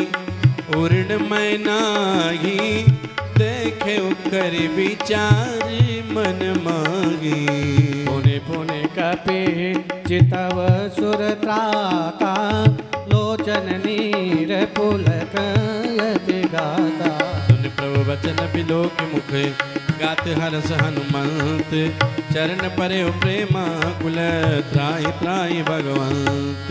उर्ण मैं नाही देखे कर विचार मन मागी। पुनि पुनि कपि चितव सुर त्राता लोचन नीर पुलक यति गाता। सुन प्रभु वचन बिलोक मुख गात हरस हनुमंत चरण परे प्रेमा कुल त्राहि त्राहि भगवंत।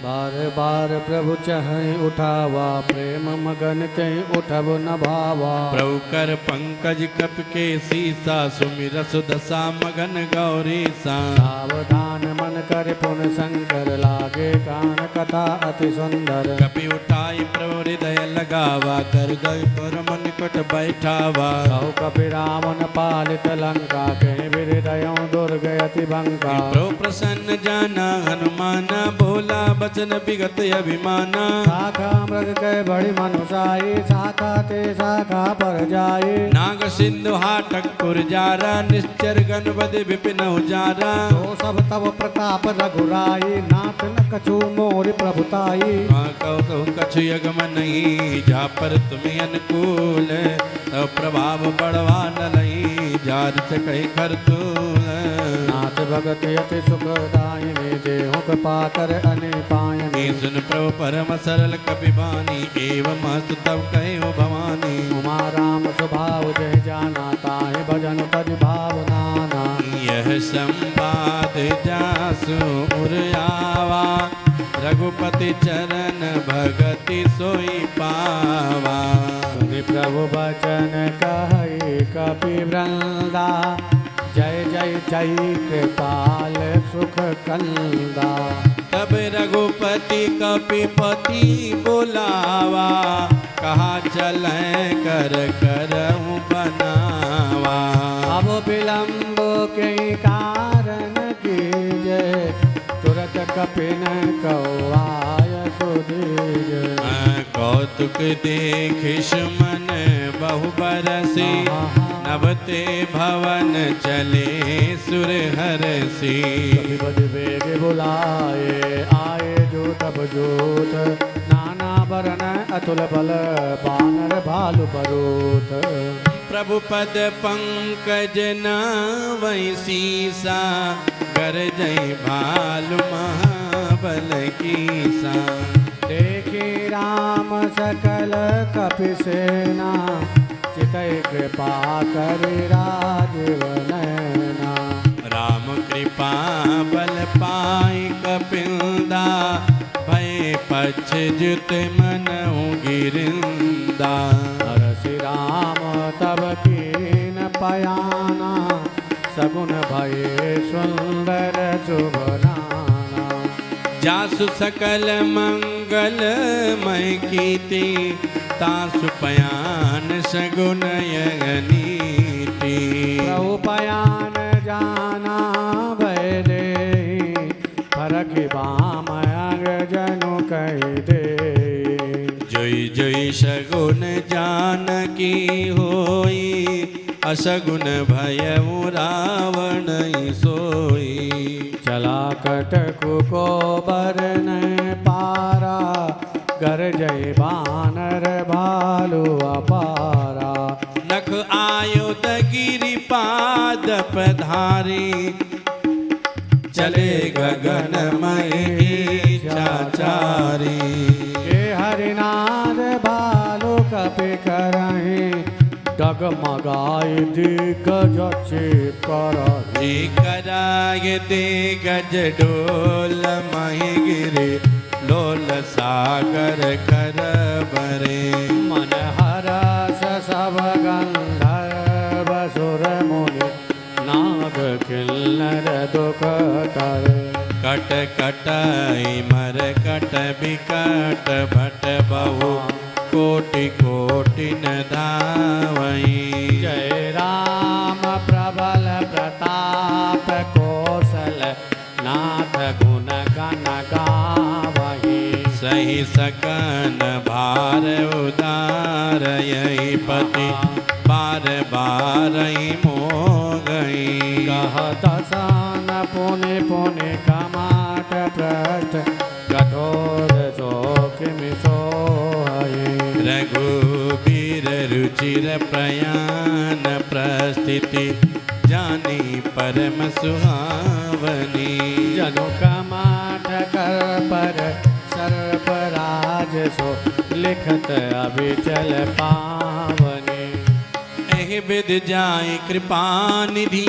बार बार प्रभु चहै उठावा, प्रेम मगन तै उठब न भावा। प्रभु कर पंकज कप के सीसा, सुमिरस दशा मगन गौरी सा। सावधान मन कर पुन शंकर, लागे कान कथा अति सुंदर। कपि उठाई प्रभु हृदय लगावा, कर गए पर मन कट बैठावा। कहो कपि रावण पालित लंका, कहीं भी हृदयों दुर्ग अति भंका। प्रभु प्रसन्न जाना हनुमाना, बोला बचन विगत अभिमाना। शाखा मृग के बड़ी मनुषाई, शाखा ते शाखा पर जाई। नाग सिंधु हाटक पुरजारा, निश्चर गणपति विपिन उजारा। तो सब तब प्रताप रघुराई, नाथ न कछु मोर प्रभुताई। कहु कछु यगम नहीं, जा पर तुम्हें अनुकूल। तब प्रभाव बढ़वा न लई, जार कही कर तूल। नाथ भगत अति सुखदायिनी, देहु कृपा कर अने पायनी। सुन प्रभु परम सरल कपिबानी, एवं हस्त तब कहे भवानी। उमा राम स्वभाव जय जाना, ताहि भजन तज भाव नाना। यह संवाद जासु उर आवा, रघुपति चरण भगति सोई पावा। सुनि प्रभु बचन कहई कपि वृंदा, जय जय जय कृपाल सुख कंदा। तब रघुपति कपिपति बुलावा, कहा चलें कर करऊं बनावा। अब विलंब के कारण कीजे, तुरत कपिन कौआय सुधीर। कौतुक देख सुमन बहु बरसी, नभते भवन चले सुर हरसी। कपिपति बेग बुलाए, आए जो तब जोत। नाना वरण अतुल बल, बानर भालु बरूत। प्रभु पद पंकज नावै सीसा, गरजै भालु महाबल कीसा। देखी राम सकल कपि सेना, चितै कृपा करि राजीव नैना। राम कृपा बल पाई कपिंदा, भय पक्ष जुत मनऊ गिरिंदा। हरषि राम तब कीन पयाना, सगुन भये सुंदर शुभ नाना। जासु सकल मंगल मय कीर्ति, तासु पयान सगुन नीति। प्रभु पयान जाना भय देहि, फरकि बाम अंग जनु कहि दे। जोई जोई सगुन जानकी होई, असगुन भयउ रावण सोई। चला कटकु को बरन पारा, गरजै बानर भालु अपारा। नख आयुध गिरि पाद पधारी, चले गगन मय चाचारी। के हरिनाद भालु कपि करहि, डगमगाय दिग्गज करहि। कराय दिग्गज डोल महि गिरि, लोल सागर कर बरे। मन हरस सब गंधर्व सुर मुनि, नाग किन्नर दुख टरे। कट कटाई मर कट बिकट, भट बहु कोटि कोटि न धावई। जय राम प्रबल प्रताप, कौशल नाथ गुण गण गावहि। सही सकन भार उदार, यही पति बार बार मोगई। कहत सन पुनि पुनि कमाट पृष्ठ, कठोर जोखिम सोहई। रघुबीर रुचिर प्रयाण, प्रस्थिति जानी परम सुहावनी। जनु कमाट कर पर सर्पराज, सो लिखत अभिचल पावनी। एहि विधि जाय कृपा निधि,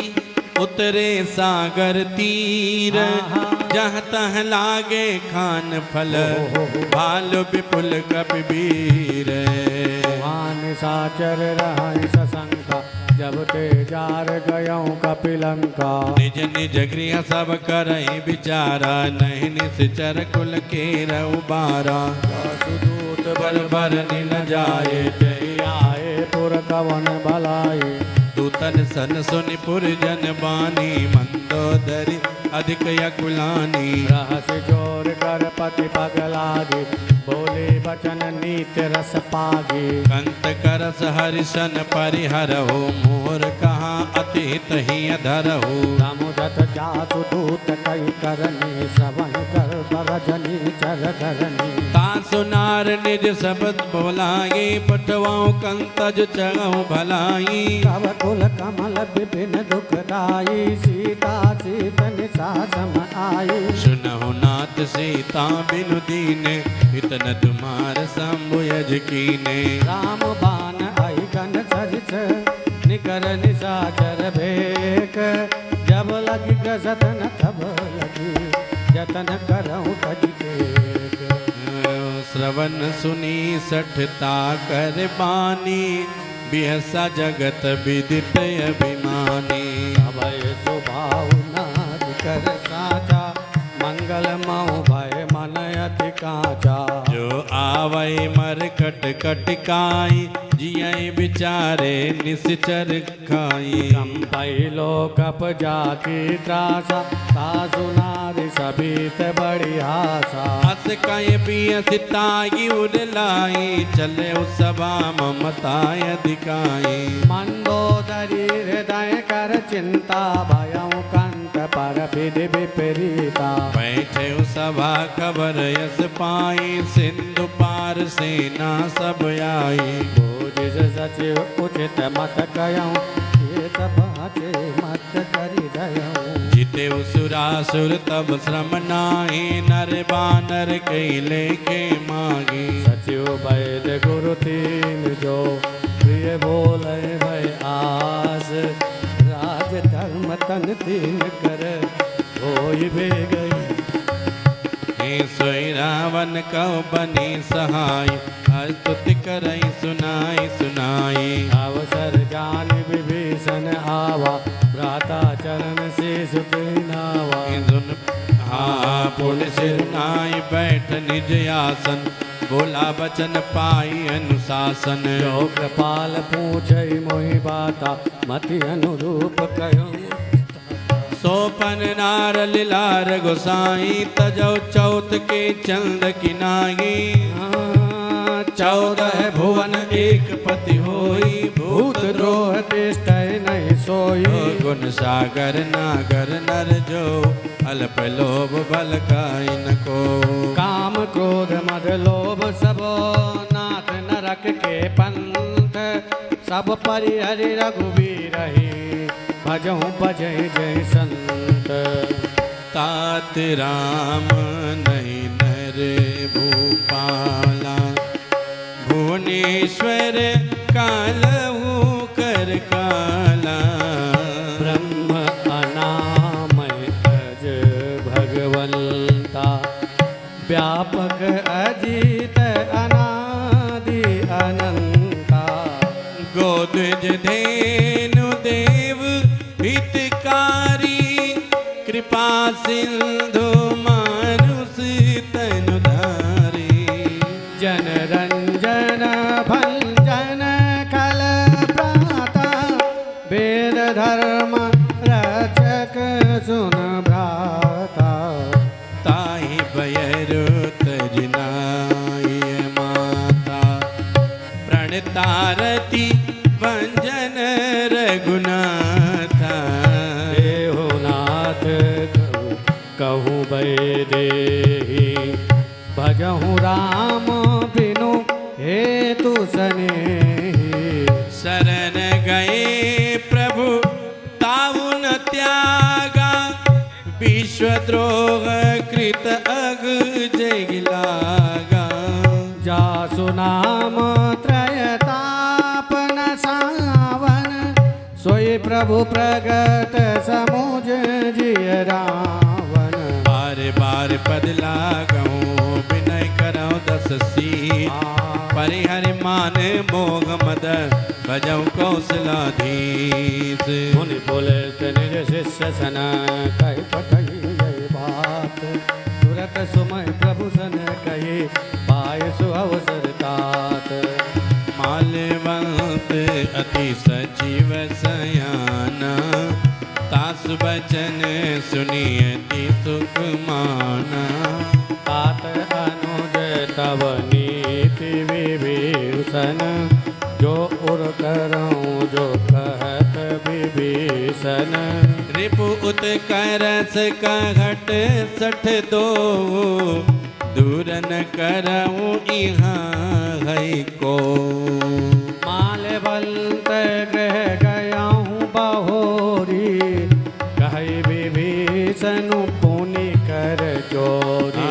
उतरे सागर तीर जहाँ तह लागे खान फल भाल विपुल कपिवीर वहाँ साचर रहा सशंका जब ते जार गयों कपिलंका निज निज गृह सब करई विचारा नहीं निश्चर कुल के रउबारा सुदूत बल बर निल जाए ते आए पुर कवन भलाई दूतन सन सुनि पुरजन बानी मंदोदरी अधिक यकुलानी रहस जोर कर पति पगलागी बोले बचन नीत रस पागी कंत करस हरिशन परिहरहु मोर कहाँ अतिहित ही अधरहु समुदत जासु दूत कई करनी सवहि कर बरजनी चर करनी ता सुनार निज शब्द बोलाई पटवाओ कंतज चढ़ऊ भलाई तव कुल कमल विपिन दुखदाई सीता सीतन सासम आई सुनहु नाथ सीता बिनु दीने इतन तुम्हार शंभु यज कीने राम बान आई गन सरिस निकर निशाचर भेक जब लगी गजतन तब लगी जतन करऊं तज टेक श्रवण सुनी सठता कर बानी बिहसा जगत विदित अभिमानी अभय स्वभाव नाद कर साचा मंगल मऊ भय मन अति काचा जो आवै मरकट कटकाई जिय विचारे निश्चर खाई कंपई लोकप जाकी त्रासा तासु नारी सभीत बड़ी आशा अस कय बियसिताई उड़लाई चले सभा ममताय दिखाई मंदोदरी हृदय कर चिंता भयं कंत पर विधि विपरीता बैठे सभा खबर यस पाई सिंधु पार सेना सब आई भोजिस सचिव उचित मत कयं ये सब हते मत करि दयं जिते सुरासुर तब श्रम नाहि नर बानर कैले के मागी सचिव वैद्य गुरु तीन जो प्रिय बोले भय आस राज धर्म तन तीन कर होई भे गई हे सोई रावण कौ बनी सहाय स्तुति करई सुनाई सुनाई अवसर जान विभीषण आवा भ्राता चरण से सुनावा धुन हाँ पुण्य सिरनाई बैठ निज आसन बोला बचन पाई अनुशासन जो कृपाल पूछई मोहि बाता मति अनुरूप कयो सोपन नार लिलार गोसाई तजौ चौथ के चंद किनाई 14 भुवन एक पति होई भूत द्रोह तिष्ठै नहीं सोई गुण सागर नागर नर जो अल्प लोभ बल काई न को काम क्रोध मद लोभ सब नाथ नरक के पंथ सब परिहरि रघुबीर ही भजहु भजै जय संत तात राम नहीं नर भूपाला भुवनेश्वर कालहु कर काला ब्रह्म अनामय अज भगवंता व्यापक अजित अनादि अनंता गोदज धेनु देव हितकारी कृपा सिंधु मानुष तनुधारी जन रंजन भंजन खल प्राता वेद धर्म रक्षक सुन भ्राता ताहि बयरु तजनाय माता प्रणतारति भंजन रघुनाथा देहो नाथ कहूँ देहि भजहु राम बिनु हेतु सनेहि शरण गए प्रभु ताऊ न त्यागा विश्वद्रोह कृत अग जगिलागा जासु नाम त्रयतापन सावन सोई प्रभु प्रगट समुझ जिय रावण। बार बार पद लागऊं विनय करऊं दस सीत। परिहर मान मोग मद भजऊ कौशलाधीश। मुनि पुलस्त निज शिष्य सन कहि पठई यही बात। तुरत सुमय प्रभु सन कही पाय सुअवसर तात। माल्यवंत अति सजीव सयाना। तास बचन सुनियति सुख माना। तात अनुज तव नीति विभीषण। जो उर करऊं जो कहत विभीषण। रिपु उत्करस कहट सठ दो। दूर न करऊं इहाँ है को। माल्यवंत गृह गयाहूँ बहोरी। कहि विभीषण पुनि कर जोरी।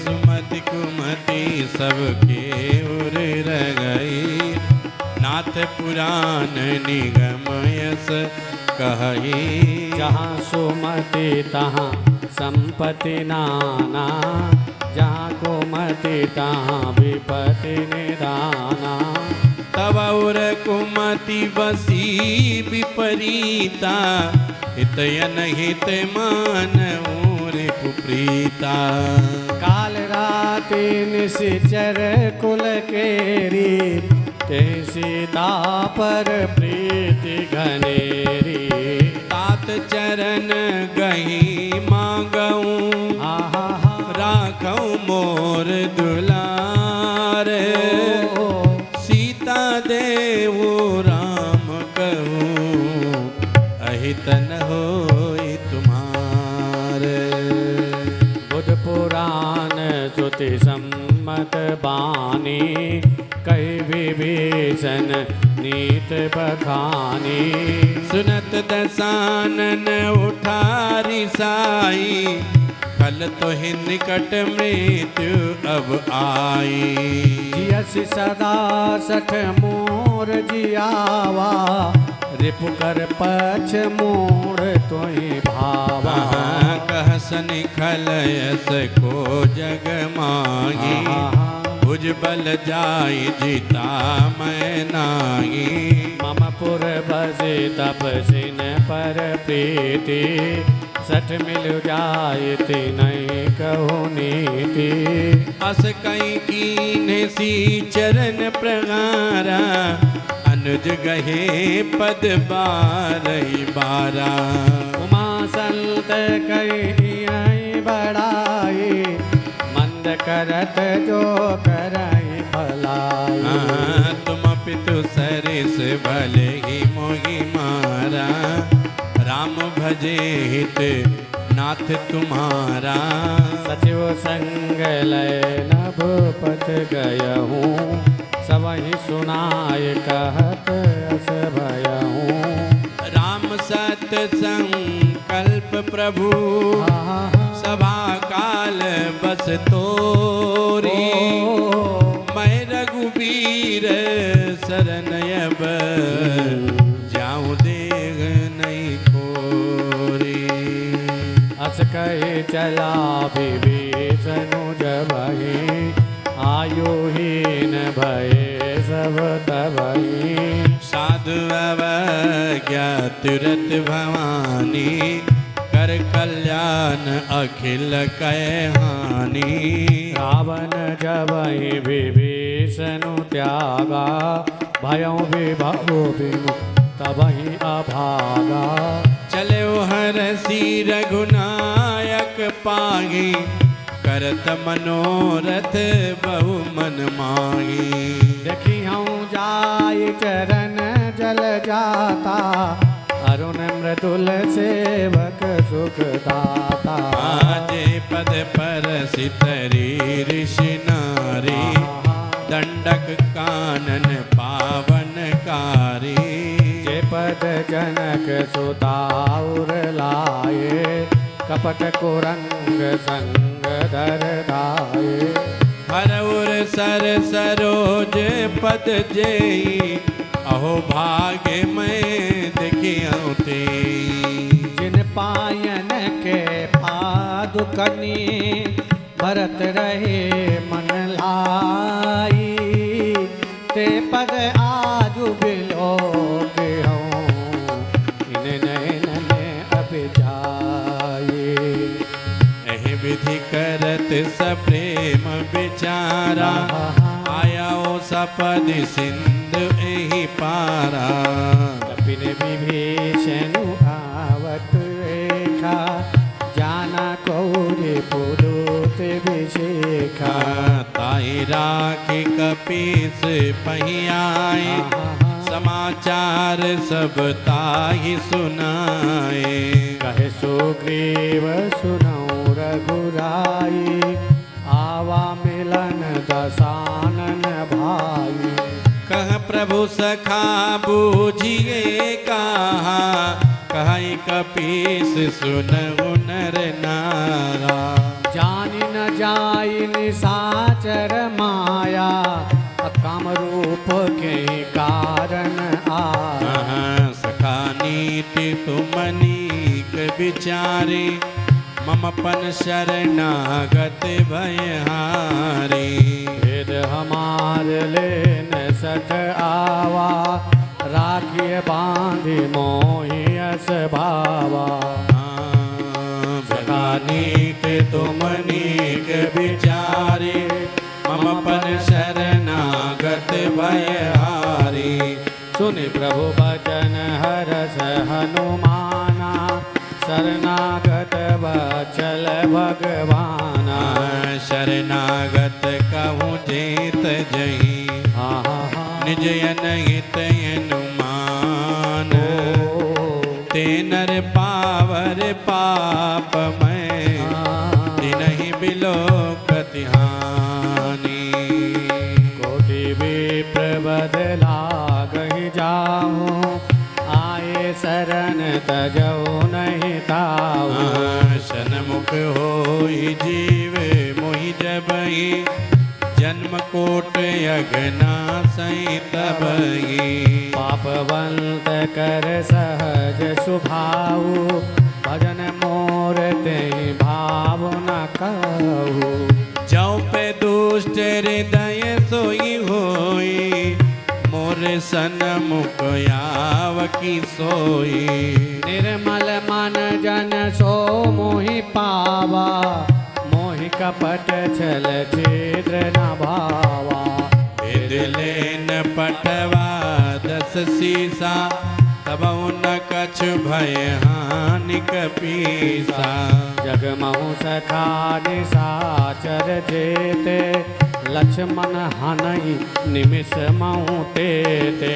सुमति कुमति सबके उर रगई। नाथ पुराण निगम यस कही। जहाँ सुमति तहाँ संपत्ति नाना। जहाँ कुमति तहाँ विपत्ति निदाना। तब उर कुमति बसी विपरीता। हितयन हित मान रिपु प्रीता। काल राति निशिचर कुल केरी। ते सीता पर प्रीति घनेरी। तात चरण गही मांगऊं। राखऊं मोर दुलार। सीता देवो राम कहूँ। अहित न होई तुम्हार। बुध पुराण श्रुति सम्मत बानी। कहि विभीषण नीत बखानी। सुनत दसानन उठारी साई। खल तो ही निकट मृत्यु अब आई। जियसि सदा सठ मोर जियावा। रिपु कर पछ मोड़ तोहि भावा। कहसन खलयस को जग माही। भुज बल जाई जीता मैं नाही। मम पुर बसे तपसिन पर प्रीति। सठ मिल जायति नहीं कहु नीति। अस कई कीन्हे सी चरण प्रगारा। अनुज गहे पद बारई बारा। उमा संत कही बड़ाई। मंद करत जो करई भलाई। तुम पितु सरिस भले ही मोहि मारा। राम भजे हित नाथ तुम्हारा। सचिव संग लय नभपत गयहूँ। सबहि सुनाय कहत अस भयहूँ। राम सत्य संकल्प प्रभु। सभा काल बस तोरी। मैं रघुबीर शरणयब। जाऊँ देह नहीं खोरी। अस कहे चला विभीषण जबहि। आयुहीन भये सब तबहि। साधु अवज्ञा तुरत भवानी। कर कल्याण अखिल कै हानि। रावण जबहि विभीषण त्यागा। भयं विभव बिनु तबहि अभागा। चले हरसी रघुनायक पाही। करत मनोरथ बहु मन माही। देखिहूँ जाय चरण जल जाता। अरुण मृदुल सेवक सुख दाता। आजे पद पर सितरी ऋषि नारी। दंडक कानन पावनकारी। जे पद जनक सुताउर लाए। कपट कुरंग संग धर धाये। हरउर सर सरोज पद जेई। अहो भाग्य मैं दिख रखियो ते जिन पायन के पादुकनी भरत रहे मन लाई ते पद आजु बिलोक हूँ इन नैनन अब जाए एह विधि करत सप्रेम विचारा आयाओ सपद सिंधु एहि पारा कपिन विभीषण आवत रेखा जाना कौरे पुदूत विशेखा ताहि राखि कपीस पहियाए समाचार सब ताहि सुनाए कहे सुग्रीव सुनौ रघुराई आवा मिलन दसानन भाई कह प्रभु सखा बूझिए कहा कहि कपीस सुनहु नर नारा जानि न जाई निशाचर माया काम रूप के कारण आया सखा नीति तुम नीक विचारे ममपन शरणागत भयहारे भेद हमार लेन सठ आवा राखिए बांधि मोहि अस भावा सखा नीक तुम नीक विचारे ममपन शरणागत भयहारे सुनि प्रभु बचन हरस हनुमाना शरणागत वचल भगवाना शरणागत कहूँ जेत जही निज अनहित अनुमान ते नर पावर पाप मैं दिनहि बिलोकति हानि कोटि विप्र बदलागहि जाऊँ आए शरण तजौ नहीं ताऊ सन्मुख होई जीव मोहि जबहि जन्म कोट अगना सही तबहि पापवंत कर सहज सुभाऊ भजन मोर ते भाव न कहू जौ पे दुष्ट हृदय सोई होई मोर सन्मुख आव की सोई निर्मल मन जन सो मोहि पावा मोहि कपट छल छिद्र न भावा भेद लेन पटवा दस सीसा तबौ न कछु भय हानि कपीसा जगमहु सखा निशाचर जेते लक्ष्मण हनहि निमिष महु तेते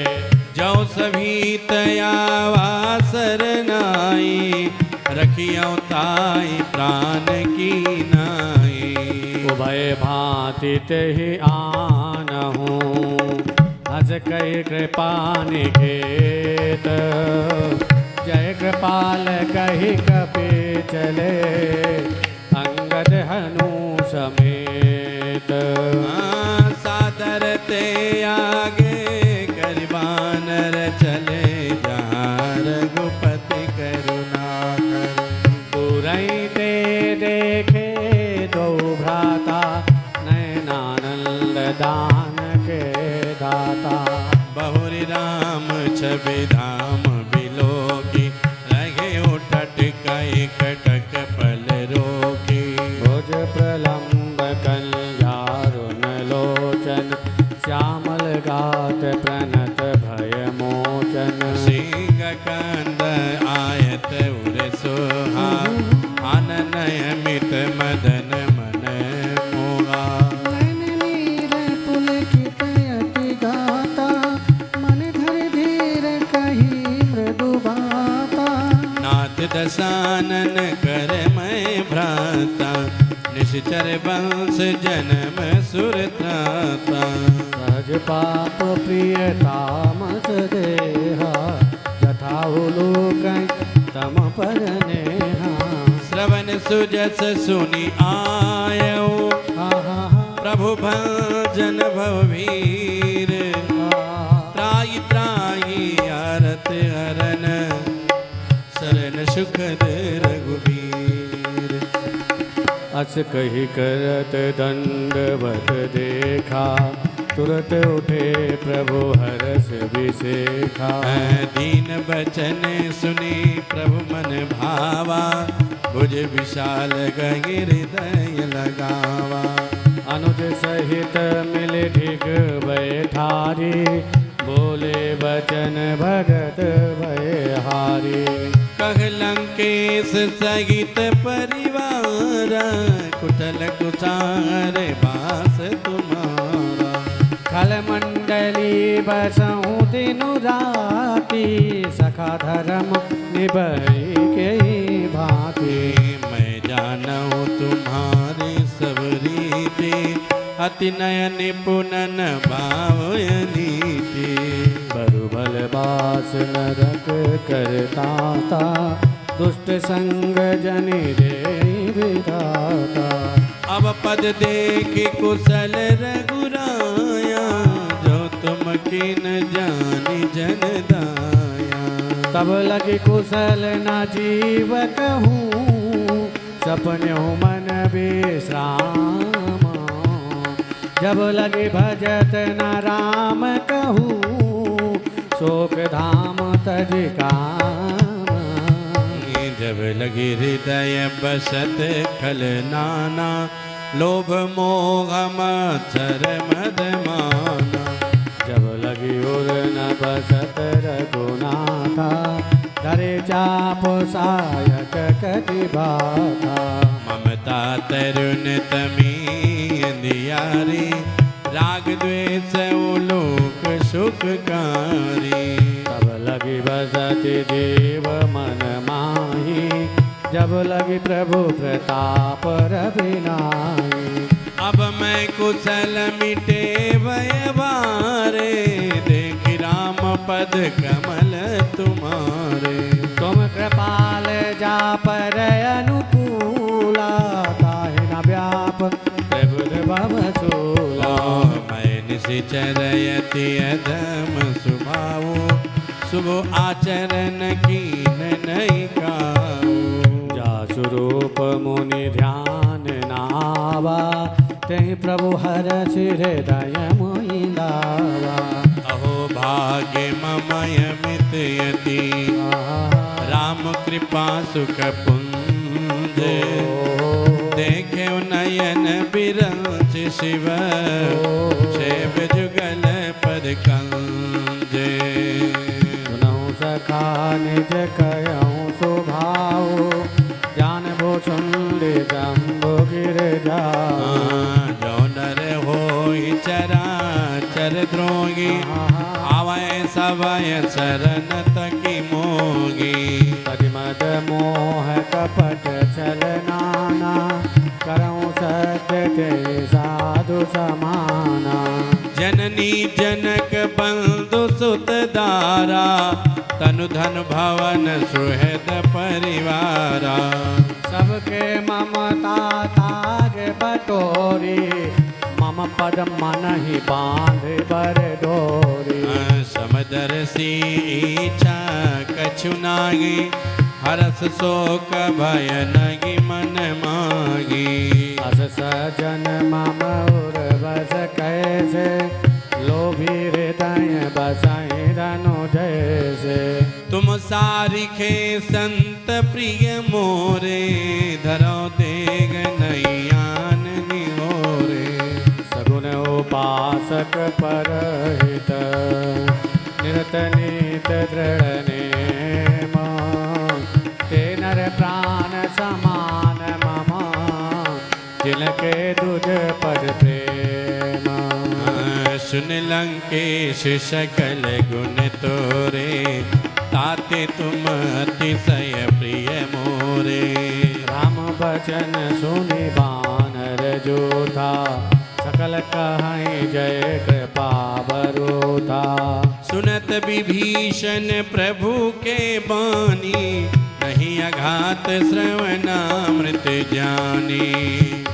जौ सभी तयावा सरनाई रखियो ताई प्राण की नाई उभय भांति तेहि आनहु हस कहि कृपा निकेत जय कृपाल कहि कपि चले अंगद हनु समेत सादर ते आगे गरीबानर चले जहाँ रघुपति करुणा कर तुरई ते देखे दो भ्राता नयनानंद दान के दाता बहुरी राम छवि धाम बिलोकी रहे उठट कई कटक पल रोकी भुज प्रलंब कल्यारुण लोचन श्यामल गात प्रणत भय मोचन सिंह कंद आयत उर सोहा आनन अमित मदन मन मोहा नाथ दसानन कर मैं भ्राता निश्चर वंश जन्म सुरत्राता सहज पाप प्रियतामस देहा जथा लोक तम पर नेहा श्रवण सुजस सुनि आयो प्रभु भजन भवभीर त्राहि त्राहि आरत हरन बस कही करत दंडवत देखा, तुरत उठे प्रभु हरस विसेखा। दीन बचन सुने प्रभु मन भावा, भुज विशाल गहि हृदय लगावा। अनुज सहित मिल ढिग बैठारी, बोले बचन भगत भय हारी। कह लंकेश सहित परिवार, कुशल कुचार बास तुम्हारा। खल मंडली बसऊं दिनु राती, सखा धर्म निभई के भांति। मैं जानूं तुम्हारी सब रीति, अति नयन निपुणन भाव नीति। बरुबल बास नरक करताता, दुष्ट संग जनि दे विधाता। अब पद देख कुशल रघुराया, जो तुम किन जानी जन दाया। तब लगी कुशल न जीव कहूँ, सपन्यों मन विश्राम। जब लगी भजत न राम कहूँ, शोक धाम तज काम। जब लगी हृदय बसत खल नाना, लोभ मोह मत्सर मद माना। जब लगी उर न बसत रघुनाथा, धरे चाप सायक कटि बाधा। ममता तरुण तमी अंधियारी, राग द्वेष उलोक सुखकारी। तब लगी बसति जीव मन माही, जब लगी प्रभु प्रताप रविनाई। अब मैं कुशल मिटे भय बारे, देख राम पद कमल तुम्हारे। तुम कृपाल जा पर अनुकूला, काहे न व्याप प्रभु भव चूला। मैं निशिचर यति अधम सुभाऊ, शुभ आचरण कीन नहीं काऊ। जा स्वरूप मुनि ध्यान नावा, तेहि प्रभु हर हृदय मोहि लावा। अहो भाग्य ममय मित यति, राम कृपा सुख पुंज। देखे नयन बिरंच शिव, सेव जुगल पद कंजे। सुनहु सखा निज कहूँ स्वभाव, जान भो सुंदे जम्बो गिर जाओ। जो नर होई चराचर द्रोगी, आवै सवय शरण तकी मोगी। पदिमद मोह कपट छल नाना, करऊँ सत्य ते साधु समाना। जननी जनक बंधु सुत दारा, तनु धन भवन सुहृद परिवारा। सबके ममता ताग बटोरी, मम पद मन ही बांध बर डोरी। समदर्शी इच्छा कछु नागी, हरस शोक भय नगी मन मागी। अस सजन मम उर बस कैसे, लोभी हृदय बसाई रनु जैसे। तुम सारिखे संत प्रिय मोरे, धरो देग नैयान निहोरे। सगुन उपासक परहित, निरत नीत दृढ़ नेम। ते नर प्राण समान मम, जिनके दुज पद प्रेम। सुन लंकेश सकल गुण तोरे, ताते तुम अतिशय प्रिय मोरे। राम बचन सुनि बानर जोधा, सकल कहाई जय कृपा बरोधा। सुनत विभीषण प्रभु के बानी, नहीं अघात श्रवणामृत जानी।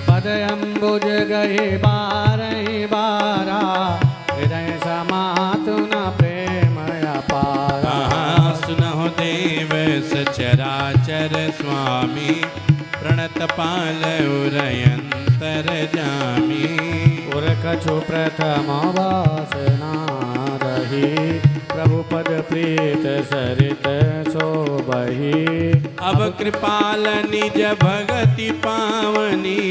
पद अम्बुज गए बारहि बारा, हृदय समातु न प्रेम अपारा। सुनहु देव सचराचर स्वामी, प्रणत कृपाल उरयंतर जामी। उर कछु प्रथम वासना रही, प्रभु पद प्रीत सरित शोभही। अब कृपाल निज भगति पावनी,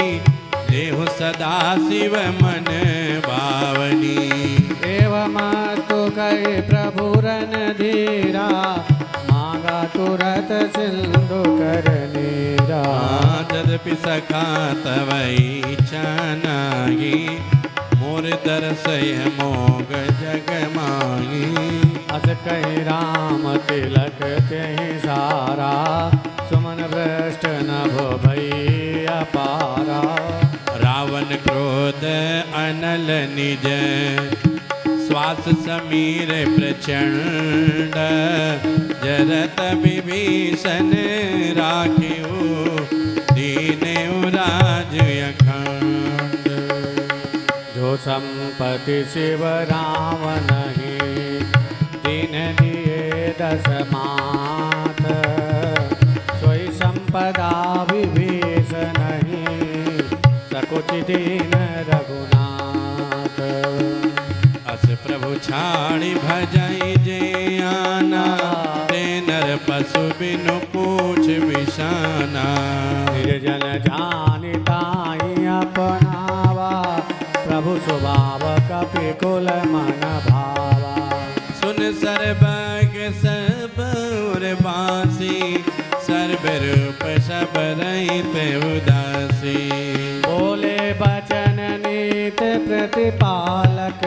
देहु सदा शिव मन भावनी। एवं तु कहि प्रभु रन धीरा, मांगा तुरत सिंधु कर नीरा। यद्यपि सखा तव इच्छा नागी, मोर दर्शय मोग जग माही। अस कहि राम तिलक तेहि सारा, सुमन भ्रष्ट नभ भई अपारा। रावण क्रोध अनल निज, श्वास समीर प्रचंड। जरत विभीषण राख्यो, दीनेउ राज अखंड। जो संपत्ति शिव रावण ही, दीन दिए दस मात। सोई संपदा विभीषण ही, सकुच दीन रघुनाथ। अस प्रभु छाड़ी भजई जे आना, ते नर पशु बिनु पूछ बिशाना। निर्जन जानिताई अपनावा, प्रभु स्वभाव कपि कुल मन भावा। सुन सर्वज्ञ सब उर बासी, सर्व रूप सब रहित उदासी। बोले बचन नीत प्रतिपालक,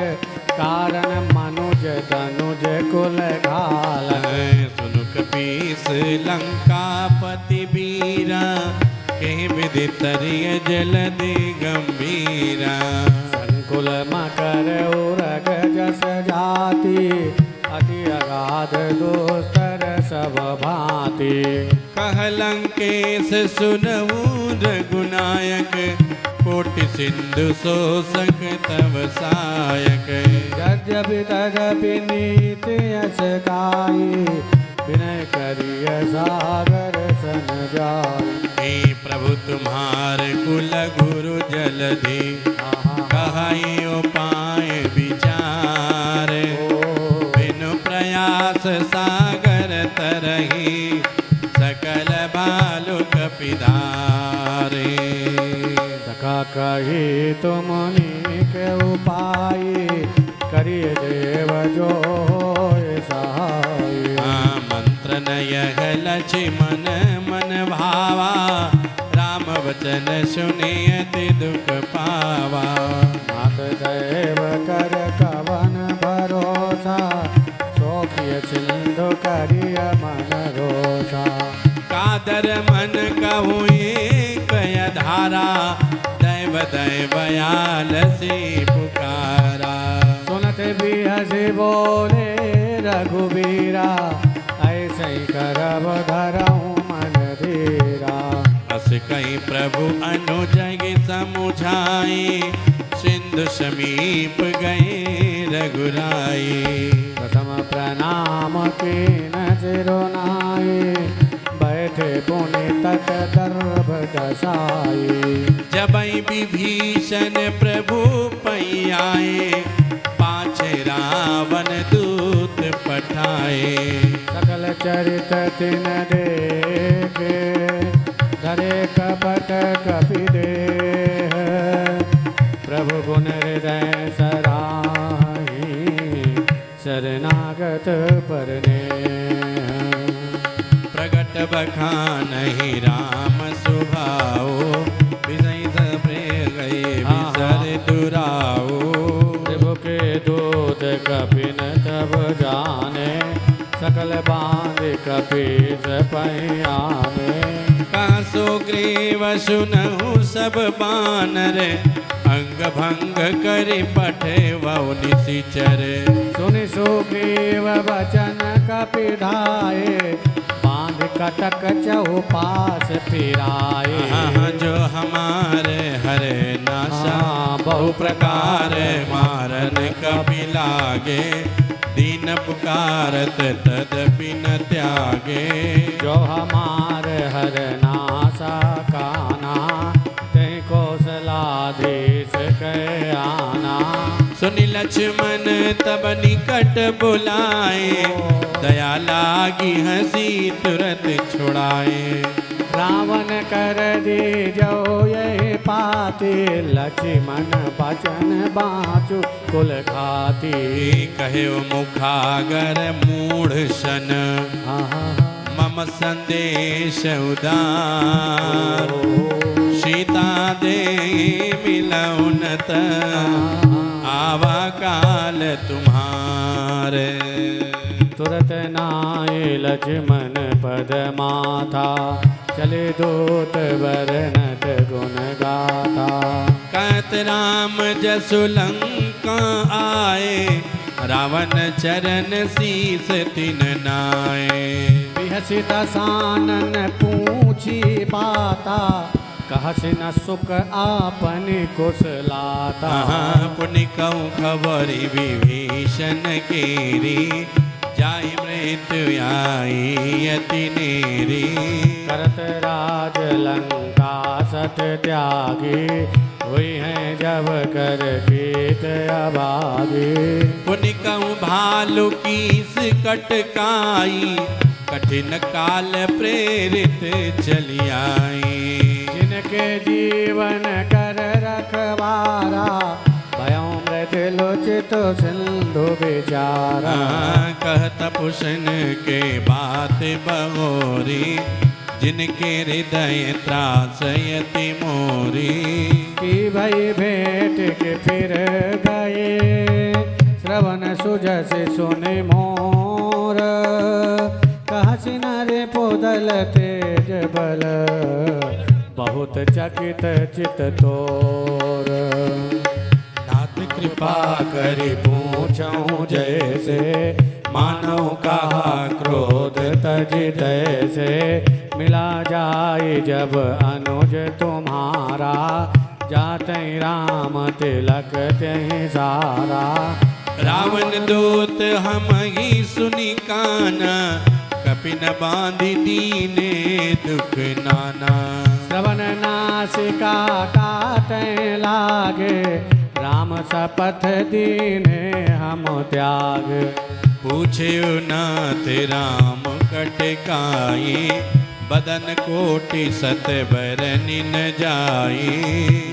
कारण मनुज तनुज कुल घालक। सुनु कपीस लंकापति बीरा, कहीं विधि तरिय जलधि गंभीरा। संकुल मकर उरग जस जाति, अति अगाध दुस्तर सब भांति। कह लंकेश सुनहु रघुनायक, कोटि सिंधु शोषक तव सायक। यद्यपि तदपि नीति यश गाई, विनय करिय सागर सन जाई। हे प्रभु तुम्हार कुल गुरु जलधि, कहि उपाय विचार। बिनु प्रयास सागर तरहि, सकल भालु कपिधारे। सखा कही तुम के उपाय, करिय देव जो होय सहाय। मंत्र नयह लक्ष्मण मन भावा, राम वचन सुनियति दुख पावा। मात देव कर कवन भरोसा, सोखिय सिंधु करिय मन रोषा। कादर मन कहु एक धारा, दैव दैवयाल से पुकारा। सुनत बिहसी बोले रघुबीरा, ऐसे ही करब धरऊँ मन धीरा। अस कहीं प्रभु अनुजग समुझाई, सिंधु समीप गए रघुराई। प्रथम प्रणाम कीन सिरुनाई, बैठे पुनि तक दर्भ दसाई। जबई विभीषण प्रभु पैयाए, पाछे रावण दूत पठाए। सकल चरित तिन देखे, धरे कपट कपि देह। प्रभु गुण हृदय सराही, शरणागत परनेह। प्रगट बखानहि राम सुभाओ, विजय सप्रे गए विसर दुराओ। प्रभु के दूत कपिन तब जाने, सकल बांध कपीस पहियाने। कहा सुग्रीव सुनहु सब बानर, अंग भंग करि पठे वौ निशिचर। सुनि सुग्रीव वचन कपि ढाए, बांध कटक चहुपास फिराए। जो हमारे हरे नाशा, बहु प्रकार मारन कपि लागे। दीन पुकारत तदपि न त्यागे। जो हमार हर नासा काना, लक्ष्मण तब निकट बुलाए, दया लागी हंसी तुरंत छुड़ाए। रावण कर दी जो ये पाती, लक्ष्मण बचन बाँचु कुल खाती। कहे मुखागर मूढ़ शन, मम संदेश उदार। सीता दे मिलौनत, आवा काल तुम्हारे। तुरत नाये लक्ष्मण पद माथा, चले दूत बरनत गुण गाथा। कहत राम जसु लंका आए, रावण चरण शीस तिन नाए। बिहसित सानन पूछी बाता, कहसि न सुख आपन कुशलाता। पुनि कहूँ खबर विभीषण केरी, जाय मृत्यु आई अति नेरी। करत राज लंका सत त्यागी, हुई है जब कर कीट अभागी। पुनि कहूँ भालू कीस कटकाई, कठिन काल प्रेरित चली आई। जिनके जीवन कर रखवारा, भयों मृत्यु लोचित सिंधु विचारा। कहत पुष्ण के बात बहोरी, जिनके हृदय त्रासयति मोरी। की भई भेंट के फिर गए, श्रवण सुजस सुनि मोर। कहसि नर पोदल तेज बल, बहुत चकित चित तोर। नाथ कृपा करि पूछऊँ जैसे, मानव कहा क्रोध तज तैसे। मिला जाए जब अनुज तुम्हारा, जाते राम तिलक त्यहि सारा। रावण दूत हम ही सुनि काना, कपिन बांधि दीने दुख नाना। श्रवण नासिका काटे लागे, राम शपथ दीने हम त्याग। पूछे नाथ राम कटकाई, बदन कोटि सत बरनि न जाई।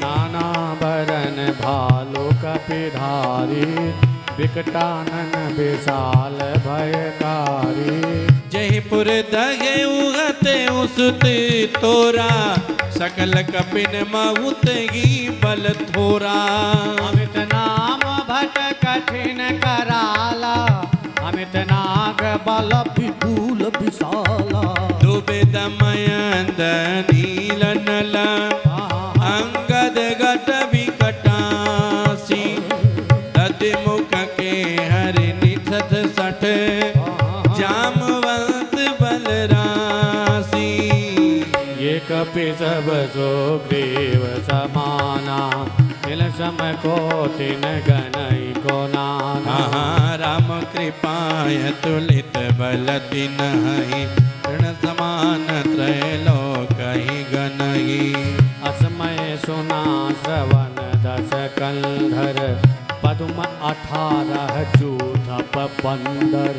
नाना बरन भालु कपिधारी, विकटानन विशाल भयकारी। जयपुर दगे उगत उसत तोरा, सकल कपिन महुत ही बल थोरा। अमित नाम भट कठिन कराला, अमित नाग बल विपुल विशाला। दुबे दमयंद नील नल, अंगद गट विकटासी। तदिमुख के हरि निठत सठ, जामवंत बलरासी। ये कपि सब सुग्रीव समाना, तिल सम को तिन गनई को नाना। राम कृपाय तुलित बल तिनहि, तृण समान त्रैलोकहि गनहि। असमय सुना श्रवण दस कंधर, पद्म 18 जूथप बंदर।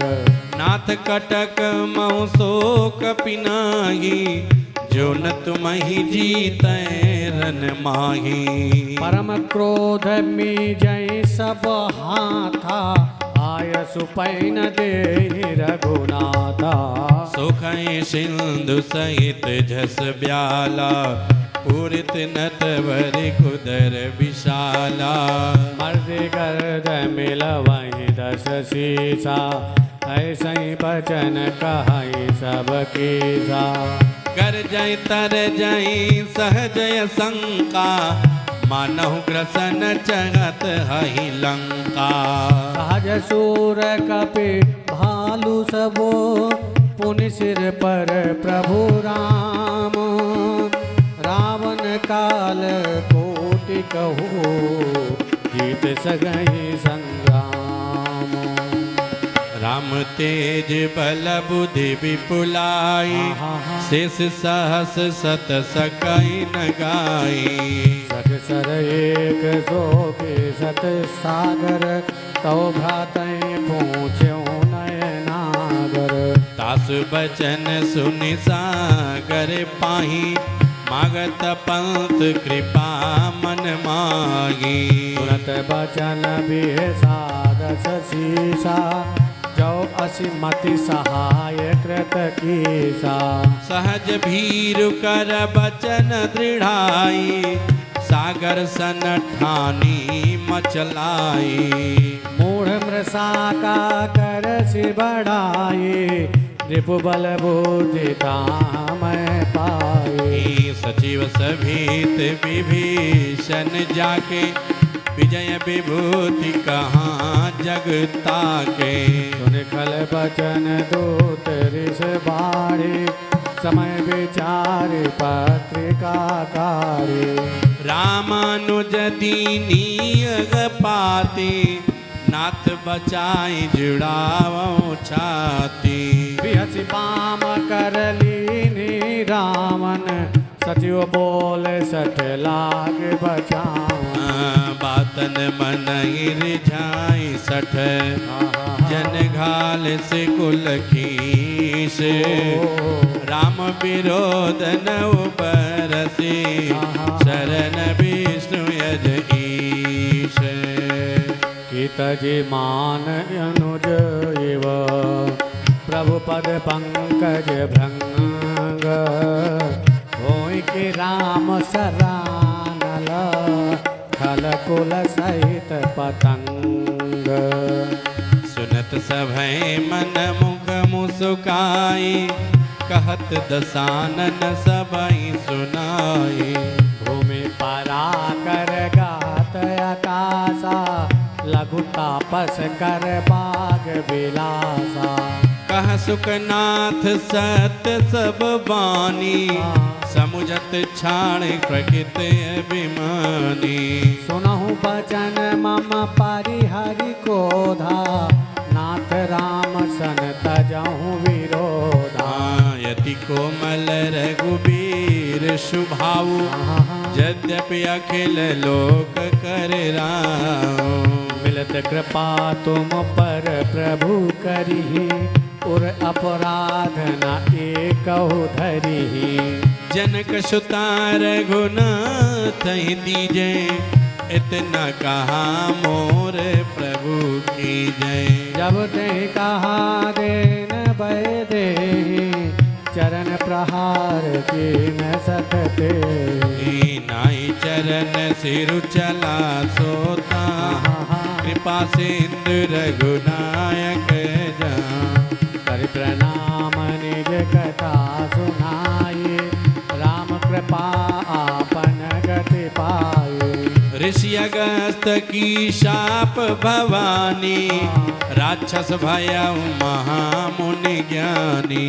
नाथ कटक महु शोक पिनाही, जो न तुमहि जीतै रन माही। परम क्रोध में जय सब हाथा, आय सुपैन देहि रघुनाथा। सुखै सिंधु सहित झस ब्याला, पूरित नटवर कुदर विशाला। मर्द गर्द मिल वही 10 शीसा, ऐसे बचन कहई सब कीसा। कर जय तर जय सहजय शंका, मानहु ग्रसन चगत हहि लंका। सहज सूर कपि भालु सबो, पुनि सिर पर प्रभु राम। रावण काल कोटि कहो, जीत सकहि संग्राम। राम तेज बल बुद्धि विपुलाई, शेष सहस सत सकई न गाई। सत सरये एक सो के सत सागर तो भ्रातै पूछ्यो नयनागर तास बचन सुनि सागर पाही मागत पंत कृपा मन मागी सुनत बचन बिहसादस शीसा जो असिमति सहाय कृत कीसा सहज भीरु कर बचन दृढ़ाई सागर सन ठानी मचलाई मूढ़ मृषा का कर सि बढ़ाई रिपु बल बुद्धि धाम पाई सचिव सभीत विभीषण जाके विजय विभूति कहाँ जगता के सुन खल बचन दूत ऋष बाणी समय विचार पत्रिका कारी रामानुज दीनीय पाती नाथ बचाई जुड़ावो छाती बिहसि पाम कर लीनी रावण सचिव बोल सठ लाग बचावन बातन मन रिझाई सठ जन घाल से कुल खीस राम विरोध नव बरसी शरण विष्णु यज ईश तजि मान अनुज इव प्रभु पद पंकज भृंग होय कि राम सरानल खल कुल सहित पतंग सुनत सभय मन मुख मुस्काई कहत दसानन सबई सुनाई भूमि परा कर गात आकाशा लघु तापस कर बाग विलासा कह सुखनाथ सत्य सब बानी समुझत छाण प्रकृत अभिमानी सुनहु बचन मम परिहरि क्रोधा नाथ राम सन तजहु विरोधा यति कोमल रघुबीर शुभाऊ यद्यपि अखिल लोक कर राम मिलत कृपा तुम पर प्रभु करिहि उर अपराध न एकहु धरिहि जनक सुता रघुनाथ दीजे इतना कहा मोर प्रभु की जय जब ते कहा देन भय दे चरण प्रहार की न सकते नाई चरण सिरु चला सोता कृपा सिंधु रघुनायक जा कर प्रणाम निज कथा सुनाई राम कृपा आपन गति पाई ऋषि अगस्त की शाप भवानी राक्षस भयउ महामुनि ज्ञानी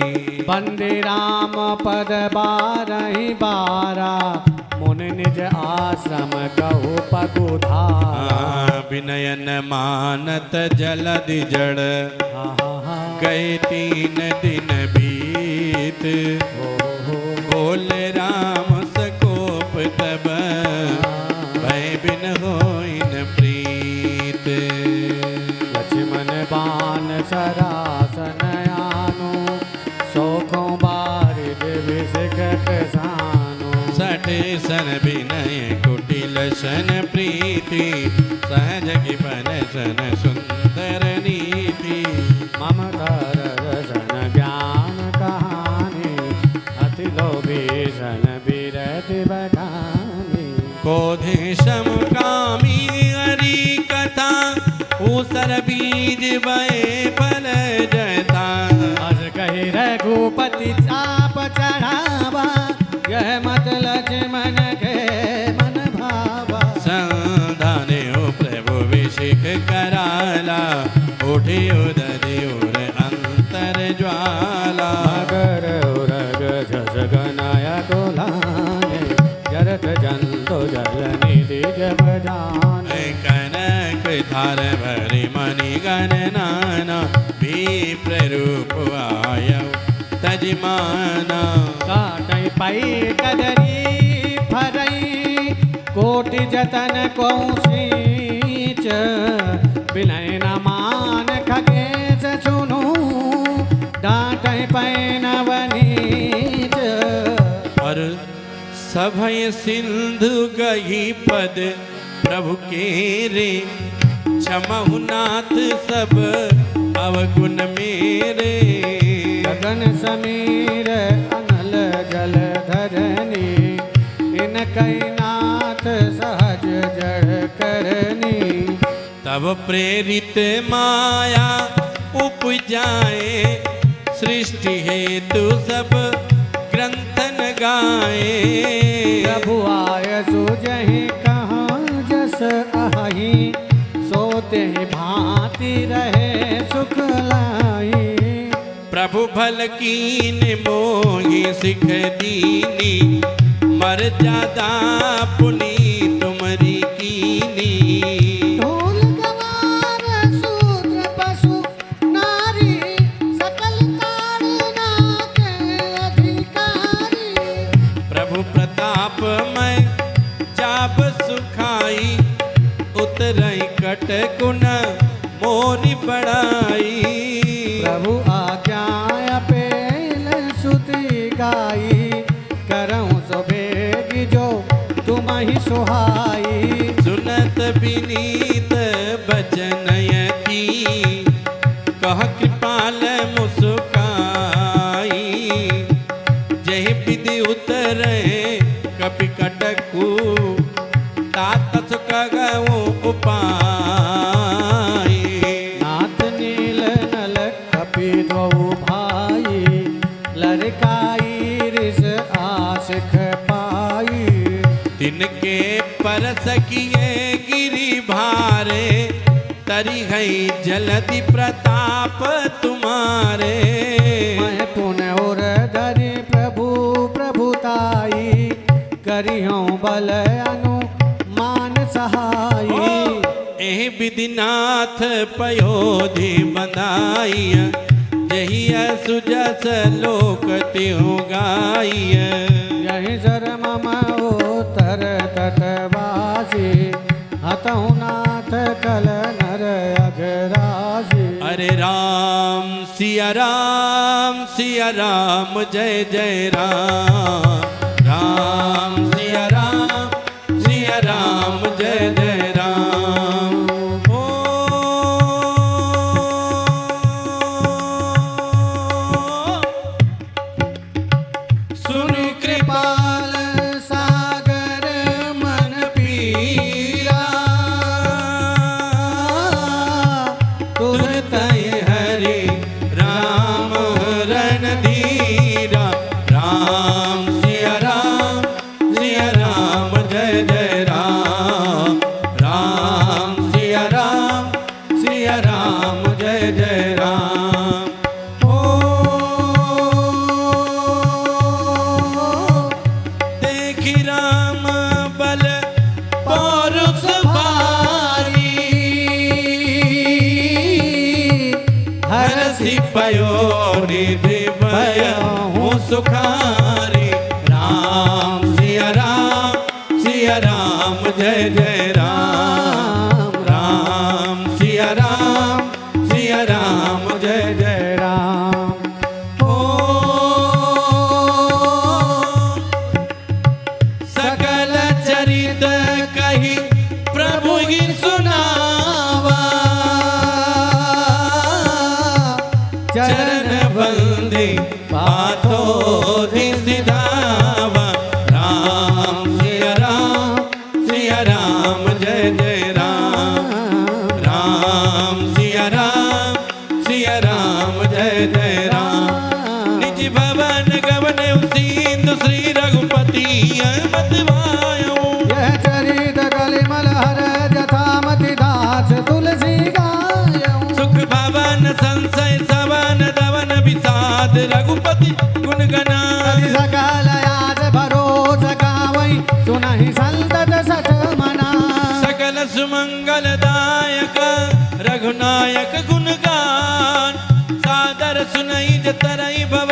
बंदे राम पद बारहि बारा मुनि निज आश्रम कहु पगुधारा विनयन मानत जलधि जड़ गए 3 दिन बीत बोल राम सकोप तब भय बिन होइन प्रीत लक्ष्मण बाण सरासन आनो सौखों बारिद विषकट सानो सठ सन विनय कुटिल सन प्रीति सहज किपन सन सुंदर नीति ममता सन ज्ञान कहानी अति लोभी सन विरति बखानी कोधे सम कामी हरि कथा ऊसर बीज बए फल जता अस कही रघुपति चाप चढ़ावा यह मत लक्ष्मण के मन भावा संधाने प्रभु विषिक कराला उठे उदय उर अंतर ज्वाला अगर उरग झस गनाया कोलाने जरत जंतो जल निधि जब जाने कनक धार भरि मणि गण नाना विप्र रूप आयौ तजमाना काटई पाई कदरी फरई कोटि जतन को सींच, विनय न मान खगेश सुनु, डांटे पैनवनीच। और सभय सिंधु गही पद प्रभु के रे, क्षमहु नाथ सब अवगुण मेरे। गगन समीर अनल जल धरनी, इन कई नाथ सहज जड़ करनी। तब प्रेरित माया उपजाए, सृष्टि हेतु सब ग्रंथन गाए। प्रभु आय सुजहि कहाँ जस आही, सोते भांति रहे सुख लाई। प्रभु भल कीन मोहि सिख दीनी, मर्यादा पुनि तुमरी कीनी। ढोल गवार शूद्र पशु नारी, सकल ताड़ना के अधिकारी। प्रभु प्रताप मैं जाप सुखाई, उतरई कट गुण मोरी बड़ाई। प्रभु आज्ञा पेल सुति गाई, करऊं सो बेगी जो तुम ही सुहाई। सुनत विनीत बचन की, कह कृपाल मुस्काई। जय विधि उतरे कपि कटकु, तात सुखगऊ उपाय। नाथ नील नल कपि दो भाई, लड़काई रिस आशिख पाई। तिनके परस किए गिरि भारे, तरी गई जलधि प्रताप तुम्हारे। मैं पुण्य और धरि प्रभु प्रभुताई, करियों बल अनुमान सहाई। एह विधिनाथ पयोधि बंधाइय, यही सुजस लोक तिहु गाइय। यही सर मम उत्तर तटवासी, हतहु नाथ कल नर अघरासी। अरे राम सिया राम जय जय राम। राम सिया राम जय जय राम। ओ सुनि कृपाल सागर मन पीरा, तुरत हरि राम रणधीरा। राम सिया राम जय जय राम। राम सिया राम जय जय राम। ओ देखी राम बल पौरुष भारी, हरसि पयो निधि भयहु सुखारी। राम सिया राम जय जय राम। राम सिया राम जय जय राम। ओ सकल चरित कही प्रभु ही सुनावा, चरण बंदे पाथो सिधावा। राम सिया राम जय जय राम। राम सिया राम जय जय राम। निज भवन गवन सिंधु श्री रघुपति मत वायो। यह चरित कलिमल हर जथामति दास तुलसी गायौ। सुख भवन संशय सवन दवन विषाद रघुपति गुण गणाय। सकल याद भरोस गावै, सुनहि संतत सठ मना। सकल सुमंगलदायक रघुनायक गुणगान, सादर सुनई जतरई भव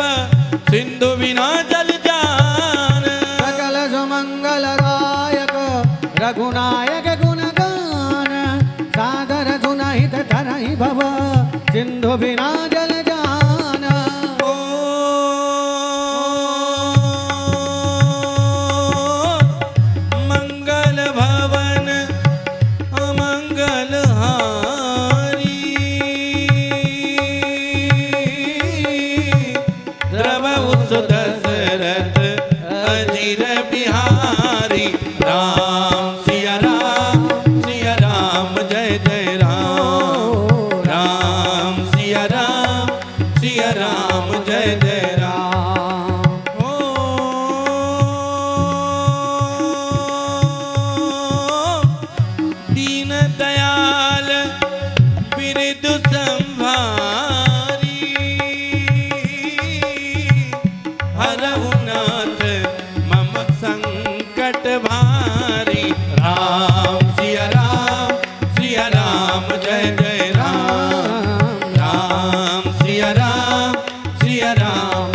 सिंधु बिना जल जान। सकल सुमंगल दायक रघुनाथ भव सिंधु बिना जल जाना। ओ मंगल भवन अमंगल हारी द्रवहु सुदशरथ अजीर बिहारी। राम सिया राम जय जय राम। राम सिया राम जय जय राम। ओ दीन दयाल बिरदु संभारी हरहु नाथ मम संकट भारी। राम सिया राम जय जय राम। राम सिया राम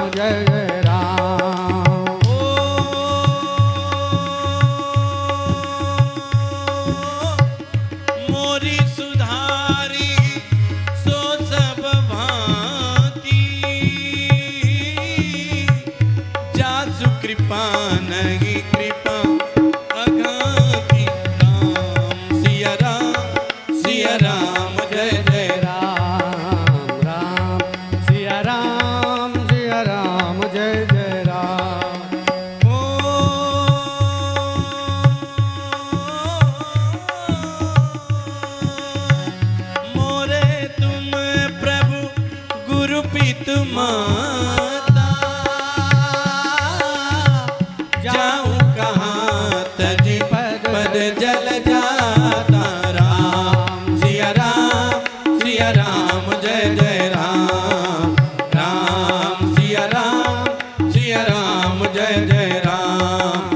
जय जय राम। ओ मोरी सुधारी सो सब भांति जासु कृपा नहीं कृपा अघाती। राम सिया राम जय जय राम। राम सिया राम जय जय राम। ओ मोरे तुम प्रभु गुरु पितु माता जाऊं कहाँ तज पद जल जाता। राम सिया राम जय जय राम। राम सिया राम जय जय राम।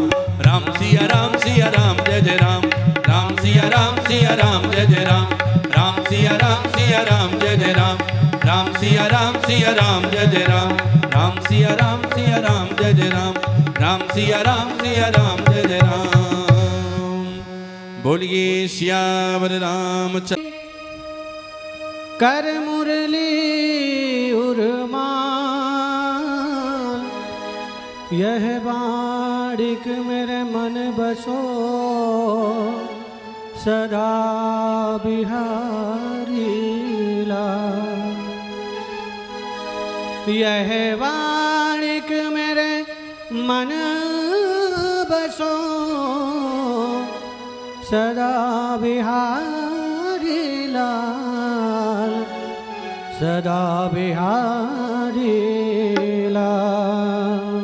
राम सिया राम जय जय राम। राम सिया राम जय जय राम। राम सिया राम जय जय राम। राम सिया राम जय जय राम। राम सिया राम जय जय राम। राम सिया राम जय जय राम। बोलिए श्यावर रामचंद्र। कर मुरली उर्माल यह बाड़िक मेरे मन बसो सदा बिहारी लाल। यह बाड़िक मेरे मन बसो सदा बिहारी लाल। सदा बिहारी लाल।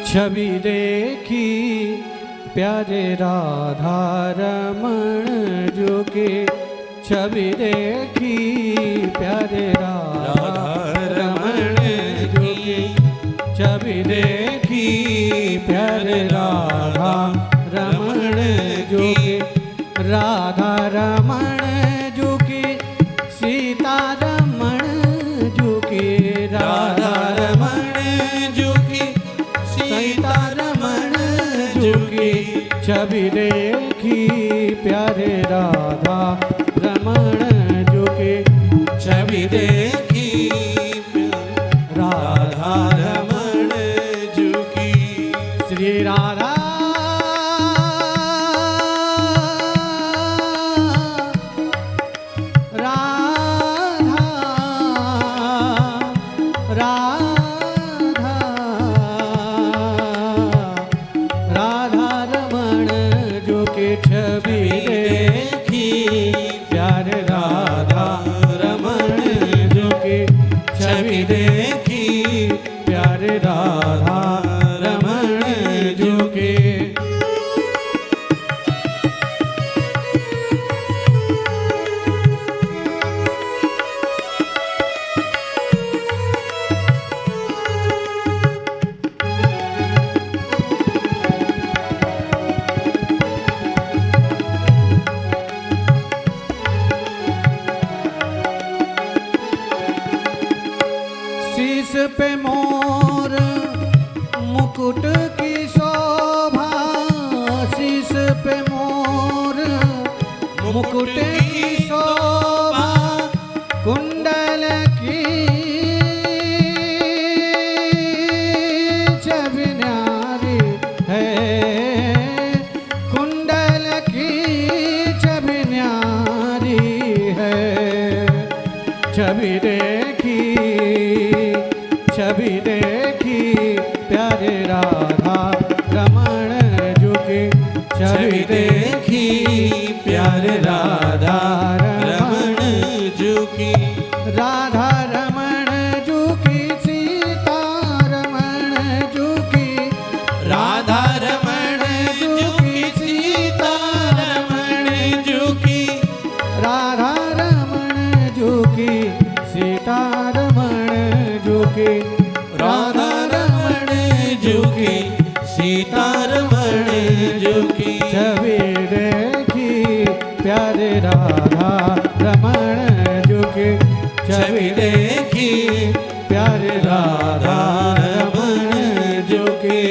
छवि देखी प्यारे राधा रमण जो के। छवि देखी प्यारे राधा रमण जो के। छवि देखी प्यारे राधा रमण जो के। राधा रमण जो के सीता रमण जो के। राधा रमण जो के सीता रमण जो के। छवि देखी प्यारे राधा रमण जो के। छवि देखी राधा रमण जो की। श्री राधा राधा रमण जो के। छवि देखी प्यारे राधा रमण जो के। छवि देखी प्यारे राधा रमण जो के। मुकुट की शोभा कुंडल की छवि न्यारी है, कुंडल की छवि न्यारी है। छवि देखी प्यारे राधा रमण जुके, छवि देखी प्यारे राधा रमण जुकी, राधा रमण जुकी सीता रमण जुकी, राधा रमण जुकी सीता रमण जुकी, राधा रमण जुकी सीता रमण जुकी, राधा रमण जुकी सीता रमण जुकी। छवि देखी प्यारे राधा रमण जुकी, छवि देखी प्यारे राधा रमण जुकी।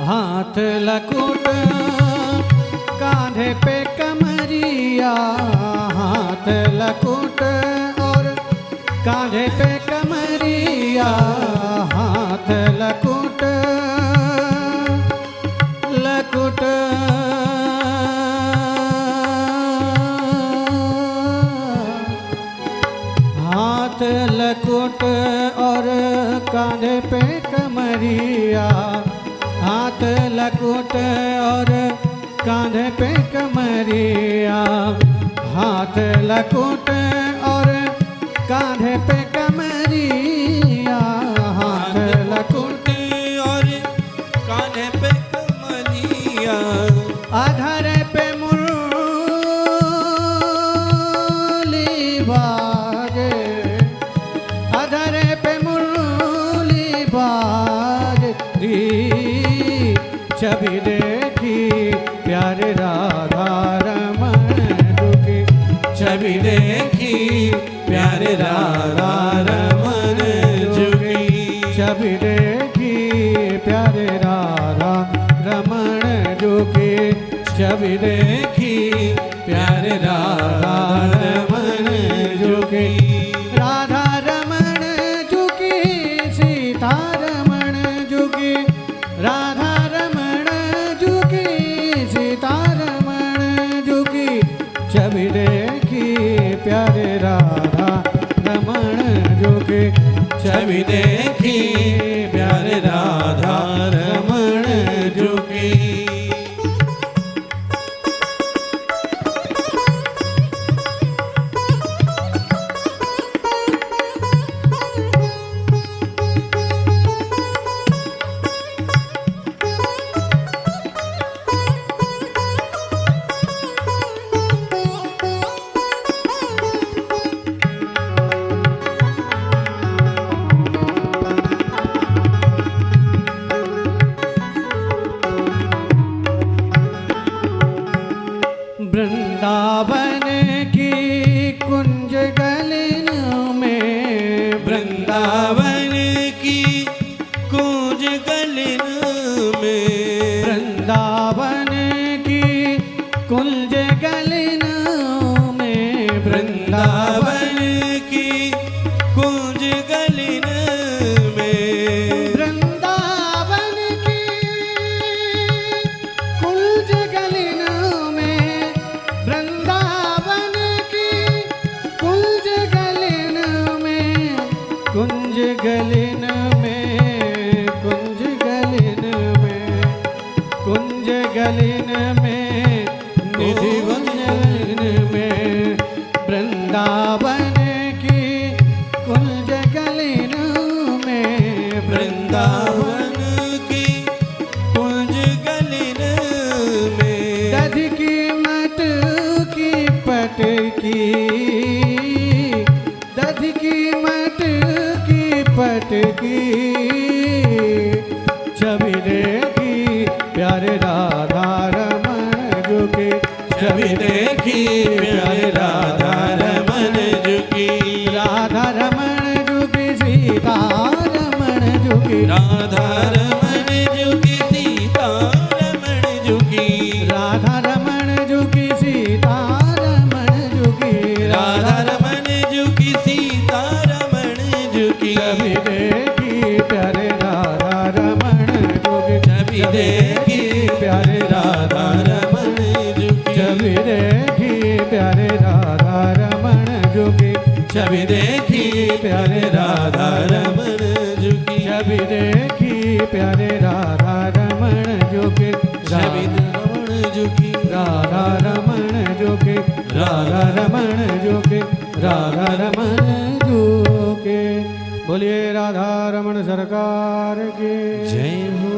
हाथ लकुट कांधे पे कमरिया, हाथ लकुट और कांधे पे कमरिया, हाथ लकुट लकुट हाथ लकुट और कांधे पे कमरिया, हाथ लकुट और कांधे पे कमरिया, हाथ लकुट और कांधे पे कमरिया, हाथ लकुट और कान्हे पे कमलिया, अधर पे मुरली बाजे, अधर पे मुरली बाजे, छवि देखी प्यारे राधा रमण जुकी, छवि देखी प्यारे राधा रमण जुकी, छवि देखी प्यारे राधा रमण जुकी, छवि देखी प्यारे राधा रमण जुकी, राधा रमण जुकी सीता रमण जुकी, राधा रमण जुकी सीता रमण जुकी, छवि देखी प्यारे राधा रमण जुकी, छवि देखी प्यारे राधा रमण जुकी। वृंदावन की कुंज गलिन में, वृंदावन की कुंज गलिन में, वृंदावन की कुंज गलिन में, वृंदावन की कुंज गलिन में, वृंदावन की कुंज गलिन में, वृंदावन की कुंज गलिन में, कुंज गलिन में, कुंज गलिन में, कुंज गलिन में, निधि वंजन में, वृंदावन की कुंज गलिन में, वृंदावन की कुंज गलिन की छवि देखी प्यारे राधा रमण झुकी छवि देखी प्यारे राधा रमण झुकी राधा रमण झुकी सीता रमण झुकी राधा रमण झुकी सीता रमण झुकी राधा रमण झुकी सीता रमण झुकी राधा रमण झुकी सीता रमण झुकी छवि देखी प्यारे राधा रमण झुकी छवि देखी प्यारे राधा रमण झुकी छवि देखी प्यारे राधा रमण झुकी छवि देखी प्यारे राधा रमण झुकी छवि देखी प्यारे राधा रमण झुकी छवि रमण झुकी राधा रमण झुकी राधा रमण झुकी राधा रमण झुकी बोलिए राधा रमण सरकार की जय हो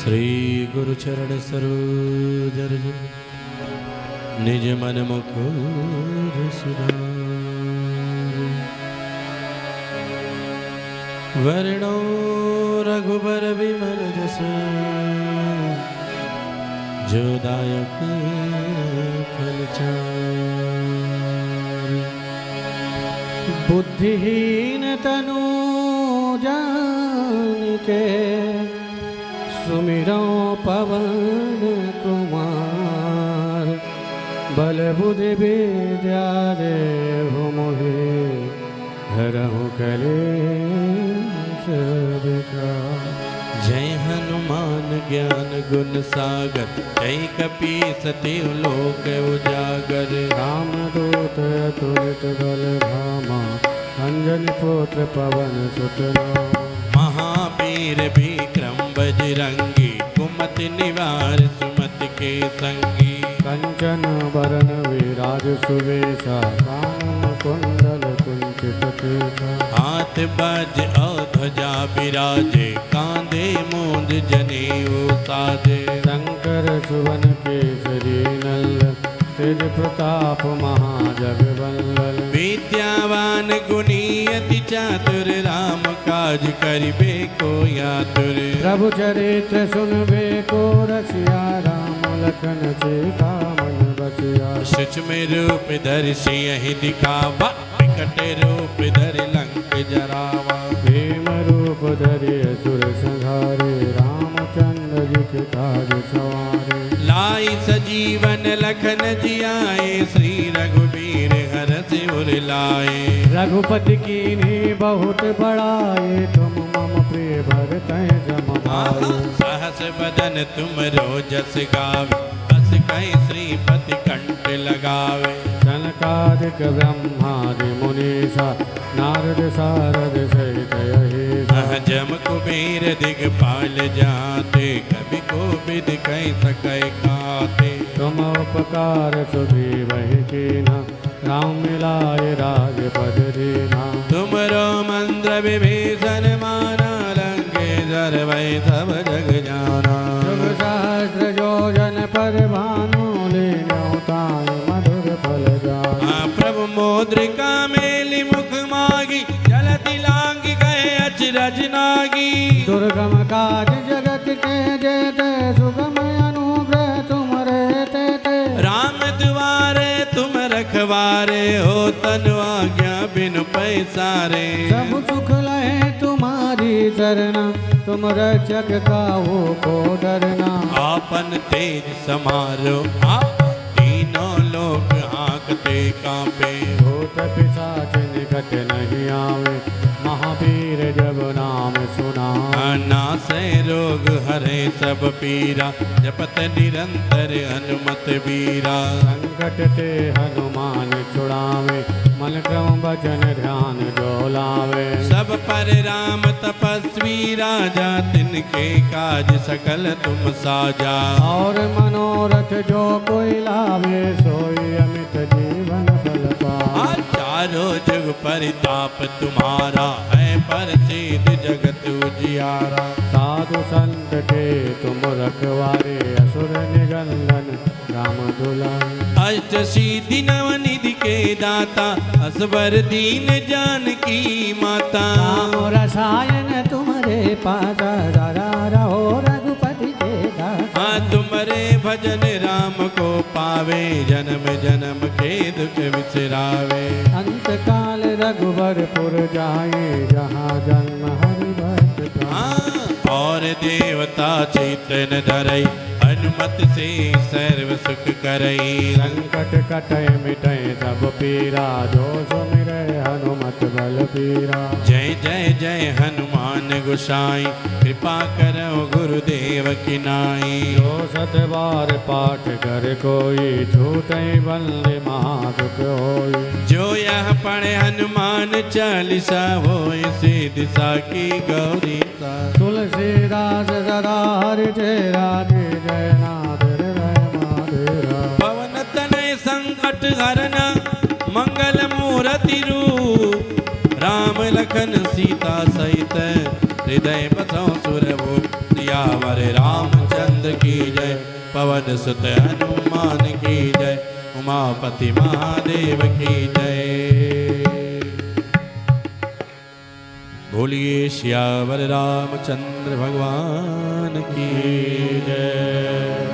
श्री गुरु चरण सरोज रज निज मन मुकुर सुधारि वर्णो रघुबर विमल जस जो दायक फल चारि बुद्धिहीन तनु जान के सुमिरो पवन कुमार बल बुद्धि विद्या देहु मोहि हरहु कलेश विकार। जय हनुमान ज्ञान गुण सागर जय कपीस तिहु लोक उजागर रामदूत अतुलित बल धामा अंजनी पुत्र पवन सुत नामा। महावीर विक्रम बजरंगी कुमति निवार सुमति के संगी कंचन बरन विराज सुवेशा कानन कुंडल कुंचित केशा। हाथ बाज और ध्वजा विराजे कांधे मूंद जनेऊ साजे शंकर सुवन केसरी नंदन तेज प्रताप महाजगवंदन। विद्यावान गुणी अति चातुर राम काज करिबे को आतुर। प्रभु चरित्र सुनबे को रसिया राम लखन सीता मन बसिया। सूक्ष्म रूप धरि सियहि दिखावा विकट रूप धरि लंक जरावा। भीम रूप धरि असुर संहारे रामचंद्र जी के काज सवारे। लाई सजीवन लखन जियाए श्री रघुबीर हरषि उर लाए। रघुपति कीन्ही बहुत बड़ाए तुम मम प्रिय भरत जम भाई। सहस बदन तुम रोजस गावे बस कहीं श्रीपति कंठ लगावे। सनकादिक ब्रह्मादि मुनीसा नारद सारद सहित अहिसा। जम कुबेर दिगपाल जाते कभी को विद कहीं सकै खाते। तुम उपकार सुग्रीवहि कीन्हा राम मिलाए राजपद दीन्हा। तुमरो मंत्र विभीषण माना लंके जर वै सब जग जाना। युग सहस्र योजन पर भानु लीन्योताय मधुर फल जाना। प्रभु मोद्रिका मेलि मुख मागी जलति लांगी गए अचरज नागी। दुर्गम काज जगत के जेते सुगम अनुग्रह तुमरे तेते। राम दुआरे तुम रखवारे हो तन आज्ञा बिनु पैसारे। सब सुख लहे तु तरना, तुम रक्षक काहू को डरना। आपन तेज समारो आप, तीनों लोग हाँकते कांपे। भूत पिशाच निकट नहीं आवे, महावीर जब नाम सुना। नासै रोग हरे सब पीरा, जपत निरंतर हनुमत बीरा। संकट ते हनुमान छुड़ावे, मन क्रम वचन ध्यान जो लावे। सब पर राम तपस्वी राजा, तिनके काज सकल तुम साजा। और मनोरथ जो कोई लावे, सोई अमित जीवन फल पावे। चारों जग परिताप तुम्हारा, है प्रसिद्ध जगत उजियारा। साधु संत के तुम रखवारे, असुर निगंदन राम दुलारे। अष्ट सिद्धि नवनिधि के दाता, असवर दीन जानकी माता। राम रसायन तुम्हारे पासा, सदा रहो रघुपति के दासा। तुम्हारे भजन राम को पावे, जन्म जन्म के दुख विसरावे। अंत काल रघुवरपुर जाए, जहाँ जन्म हरि भक्त पाए। और देवता चेतन धरई, हनुमत से सर्व सुख करई। संकट कटय मिटय सब पीरा, जो सुमिरै हनुमत बल पीरा। जय जय जय हनुमान गोसाई, कृपा करो गुरुदेव की नाई। जो सत बार पाठ कर कोई, छूटै बंदे महासुख होई। जो यह पढ़े हनुमान चालीसा, होय सिद्धि साकी गौरी सा। तुलसीदास सदा हरि चेरा, जय नाथ हृदय माधेरा। पवन तनय संकट हरना, मंगल मूर्ति रूप। राम लखन सीता सहित, हृदय बसौ सुरभूप। सियावर रामचंद्र की जय, पवन सुत हनुमान की जय। उमापति महादेव की जय। बोलिए सियावर रामचंद्र भगवान की जय।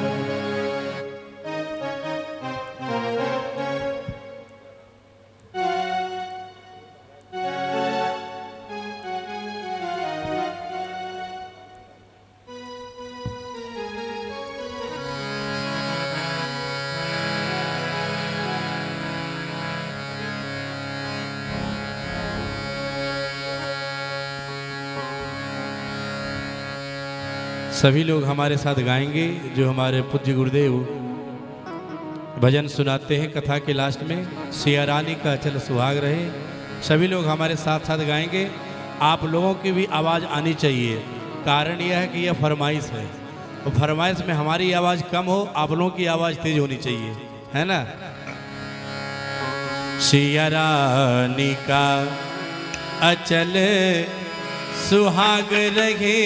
सभी लोग हमारे साथ गाएंगे, जो हमारे पूज्य गुरुदेव भजन सुनाते हैं कथा के लास्ट में। सिया रानी का अचल सुहाग रहे, सभी लोग हमारे साथ साथ गाएंगे। आप लोगों की भी आवाज़ आनी चाहिए, कारण यह है कि यह फरमाइश है। तो फरमाइश में हमारी आवाज़ कम हो, आप लोगों की आवाज़ तेज होनी चाहिए, है ना। सिया रानी का अचल सुहाग रहे,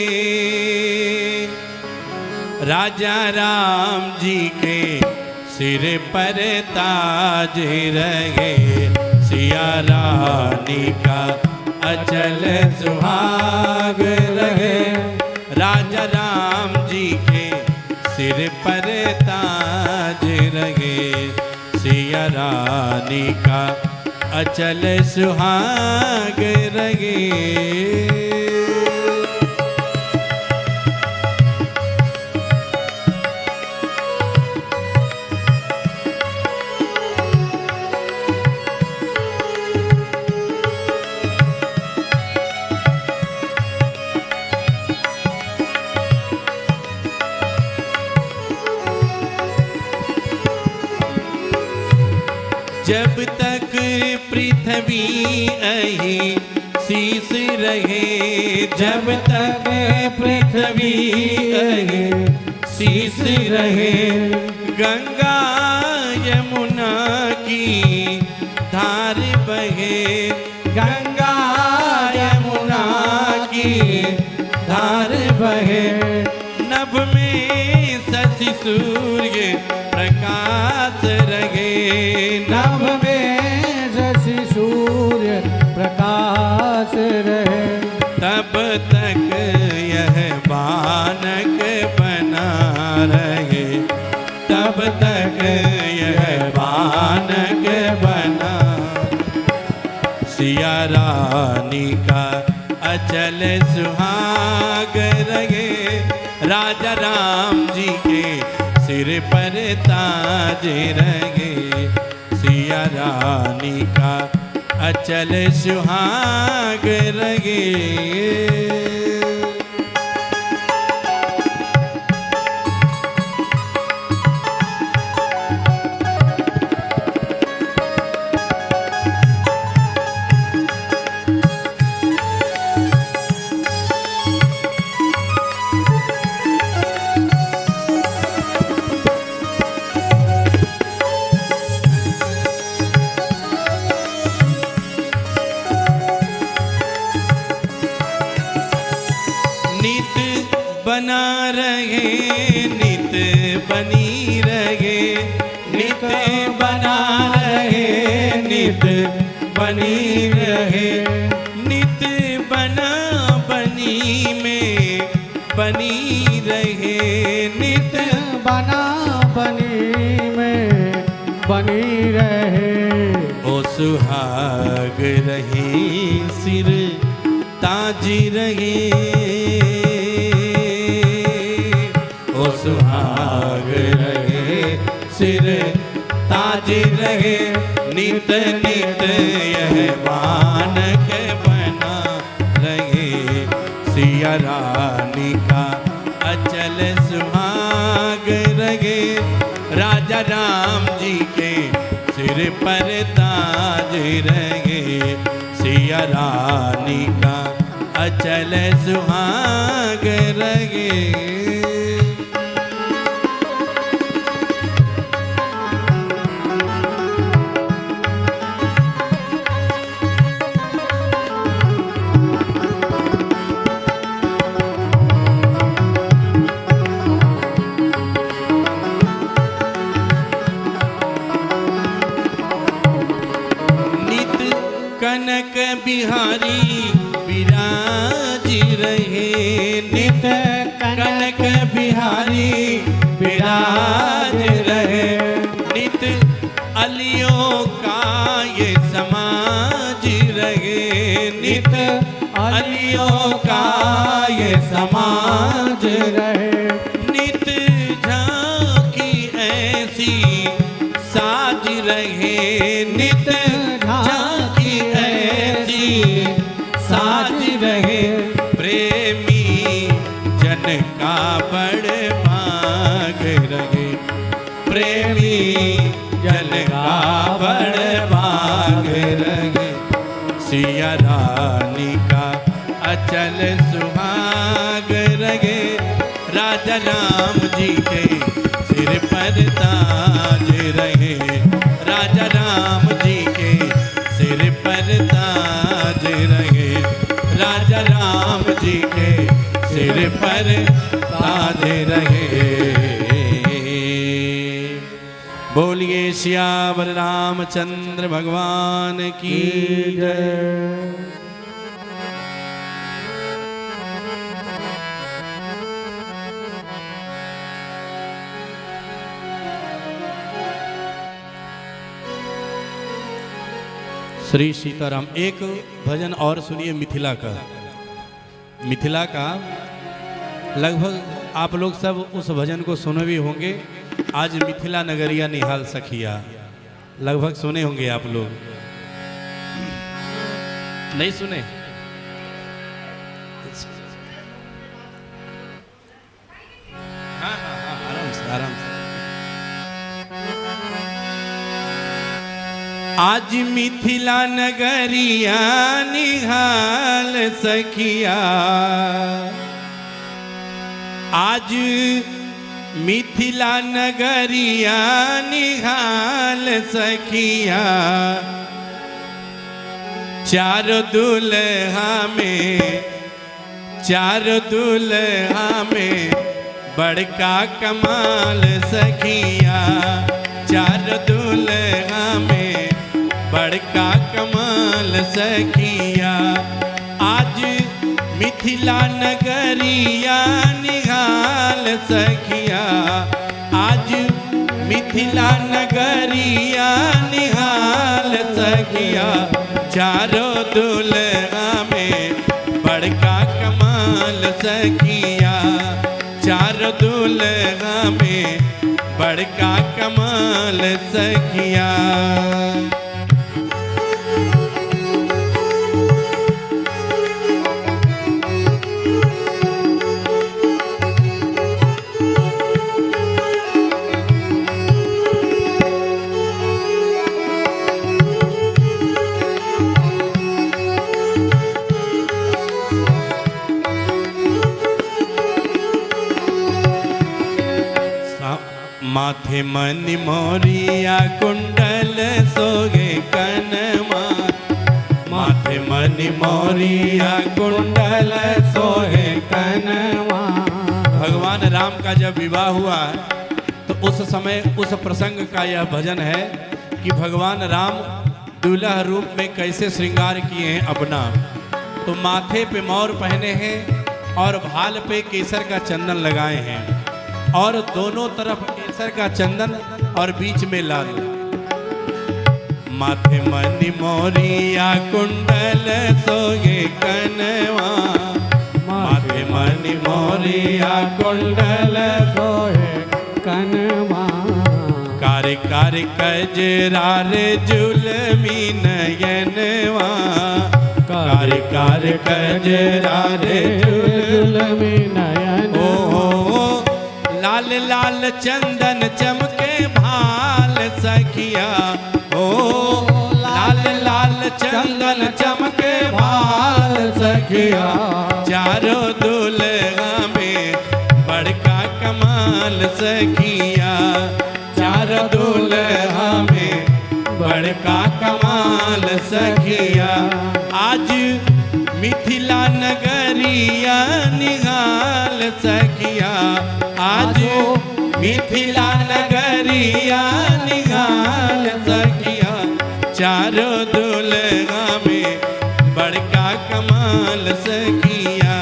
राजा राम जी के सिर पर ताज रहे। सिया रानी का अचल सुहाग रहे, राजा राम जी के सिर पर ताज रहे। सिया रानी का अचल सुहाग रहे। जब तक पृथ्वी अही शीस रहे, जब तक पृथ्वी अही शीस रहे। गंगा यमुना की धार बहे, गंगा यमुना की धार बहे। नभ में शशि सूर्य प्रकाश रहे, नभ में शशि सूर्य प्रकाश रहे। तब तक यह बानक बना रहे, तब तक यह बानक बना। सिया रानी का अचल सुहाग राजा राम जी के सिर पर ताज रहे, सिया रानी का अचल सुहाग रहे। बना रहे नित बनी रहे, नित बना रहे नित बनी रहे, नित बना बनी में बनी रहे, नित बना बनी में बनी रहे। ओ सुहाग रहे सिर ताज रहे, सुहाग रहे सिर ताज रहे, नित नित यह मानक बना रहे, सिया रानी का अचल सुहाग रहे। राजा राम जी के सिर पर ताज रहे, सिया रानी का अचल सुहाग रहे। कनक बिहारी विराज रहे, नित कनक बिहारी विराज रहे, नित अलियों का ये समाज रहे, नित अलियों का ये समाज रहे, नित झांकी ऐसी साज रहे, नित साज रहे, प्रेमी जन का बड़ भाग रहे, प्रेमी जन का बड़ भाग रहे, सिया रानी का अचल सुहाग रहे। राजा राम जी के सिर पर ताज रहे, राजा राम जी के सिर पर ताज रहे, राजा राम जी के सिर पर ताज रहे। बोलिए श्यावर रामचंद्र भगवान की जय। श्री सीताराम। एक भजन और सुनिए मिथिला का। मिथिला का लगभग आप लोग सब उस भजन को सुने भी होंगे। आज मिथिला नगरिया निहाल सखिया, लगभग सुने होंगे आप लोग, नहीं सुने? हाँ हाँ हाँ, आराम से आराम से। आज मिथिला नगरिया निहाल सखिया, आज मिथिला नगरिया निहाल सखिया, चारों दुल्हा में बड़का कमाल सखिया, चारों दुल्हा में बड़का कमाल सखिया। आज मिथिला नगरिया निहाल सखिया, आज मिथिला नगरिया निहाल सखिया, चारों दुल्हा में बड़का कमाल सखिया, चार दुल्हा में बड़का कमाल सखिया। माथे मनि मोरिया कुंडल सोगे कनमा, माथे मनि मोरिया कुंडल सोहे कनमा। भगवान राम का जब विवाह हुआ तो उस समय उस प्रसंग का यह भजन है कि भगवान राम दूल्हा रूप में कैसे श्रृंगार किए हैं अपना। तो माथे पे मोर पहने हैं और भाल पे केसर का चंदन लगाए हैं और दोनों तरफ केसर का चंदन और बीच में लाल। माथे मनि मोरिया कुंडल सोगे कनवा, माथे मनि मोरिया कुंडल सोहे कनवा। कार कार कजरार जुलमी नयनवा, कार कार कजरार जुलमी नयन। लाल लाल चंदन चमके भाल सखिया, ओ लाल लाल चंदन चमके भाल सखिया। चारों दुल्हा में बड़का कमाल सखिया, चारों दुल्हा में बड़का कमाल सखिया। आज मिथिला नगरिया निहाल सखिया, आज मिथिला नगरिया निहाल सखिया। चारों दुल्हा में बड़का कमाल सखिया,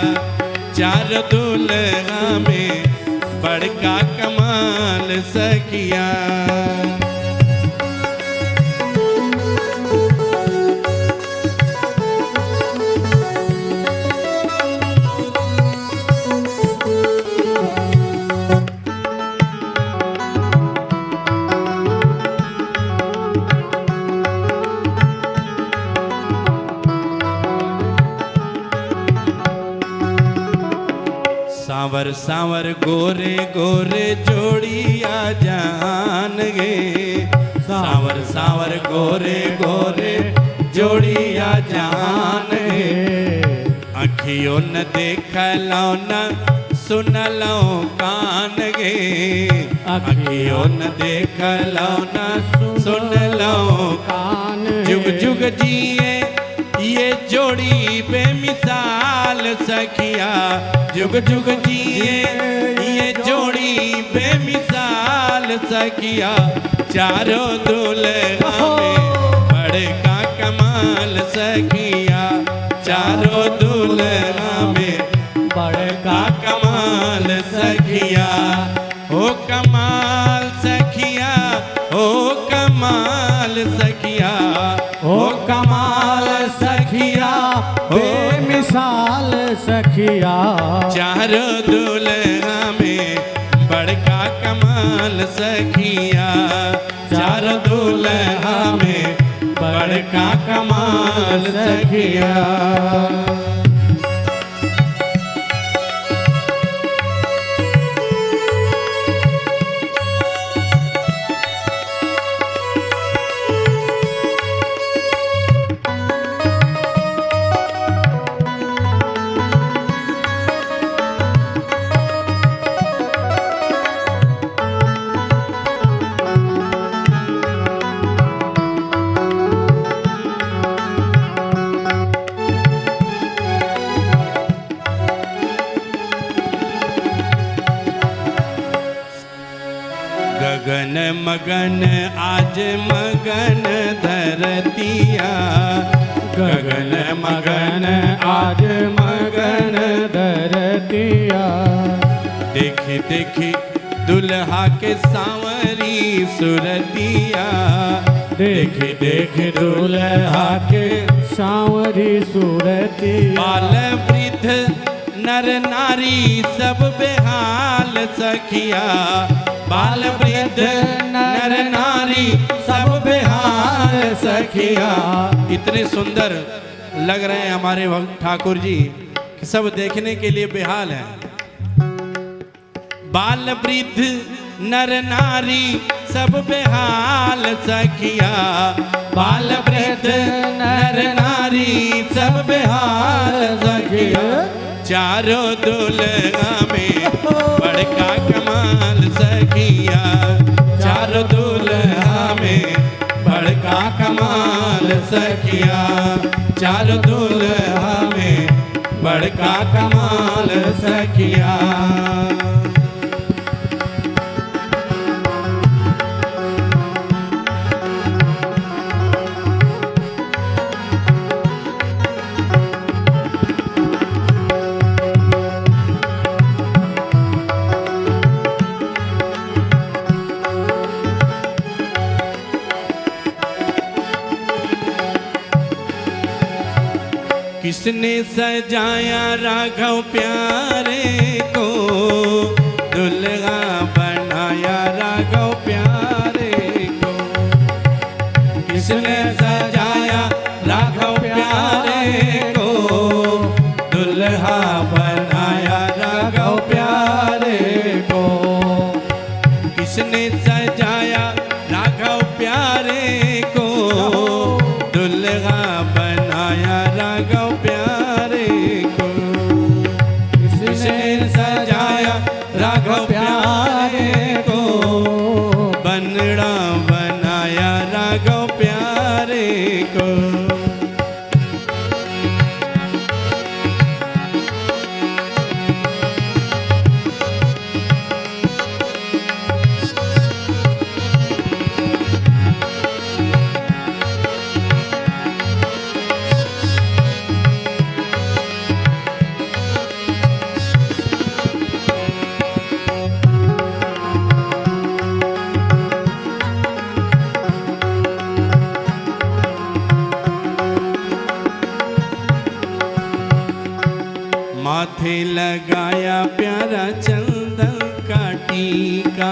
चारों दुल्हा में बड़का कमाल सखिया। सांवर सांवर गोरे गोरे जोड़िया जान गे, सांवर सांवर गोरे गोरे जोड़िया जान गे। अखियों न देखलो न सुनलो कान गे, अखियों न देखलो न सुनलो कान। जुग जुग जिए ये जोड़ी बेमिसाल सखिया, जुग जुग जिए ये जोड़ी बेमिसाल सखिया। चारों दुल्हा में बड़का कमाल सखिया, चारों दुल्हा में बड़का कमाल सखिया। ओ कमाल सखिया, ओ कमाल सखिया, ओ कमाल सखिया, बेमिसाल सखिया। चारों दुल्हा में बड़का कमाल सखिया, चारों दुल्हा में बड़का कमाल सखिया। गगन मगन आज मगन धरतिया, गगन मगन आज मगन धरतिया। देखी देखी दुल्हा के सांवरी सुरतिया, देखी देखी दुल्हा के सांवरी सूरतिया। बाल वृद्ध नर नारी सब बेहाल सखिया, बाल वृद्ध नर नारी सब बेहाल सखिया। इतने सुंदर लग रहे हैं हमारे भक्त ठाकुर जी कि सब देखने के लिए बेहाल हैं। बाल वृद्ध नर नारी सब बेहाल सखिया, बाल वृद्ध नर नारी सब बेहाल सखिया। चारों दुल्हा में बड़का कमाल सखिया, चारों दुल्हा में बड़का कमाल सखिया, चारों दुल्हा में बड़का कमाल सखिया। किसने सजाया राघव प्यारे को, दुल्हा बनाया राघव प्यारे को। किसने सजाया राघव प्यारे को, दुल्हा बनाया राघव प्यारे को। किसने सजाया राघव प्यारे को, दुल्हा बनाया राघव प्यारे को। किसने सजाया राघव प्यारे को, बनड़ा बनाया राघव प्यारे को। माथे लगाया प्यारा चंदन का टीका,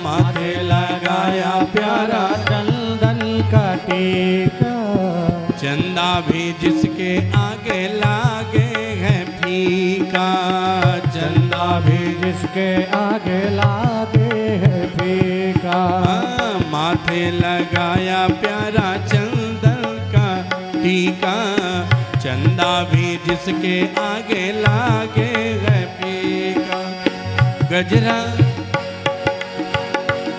माथे लगाया प्यारा चंदन का टीका। चंदा भी जिसके आगे लागे है फीका, चंदा भी जिसके आगे लागे है फीका। माथे लगाया प्यारा चंदन का टीका, चंदा भी जिसके आगे लागे है फीका। गजरा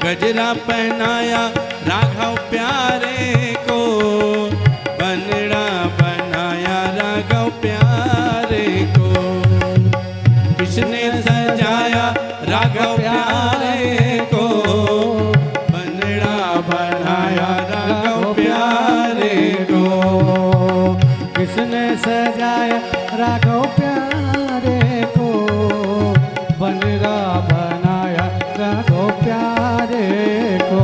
गजरा पहनाया राघव प्यारे को, बनड़ा बनाया राघव प्यारे को। किसने सजाया राघव प्यारे को, बनड़ा बनाया राघव प्यारे को। किसने सजाया राघव प्यारे को, बनड़ा बनाया राघव प्यारे को।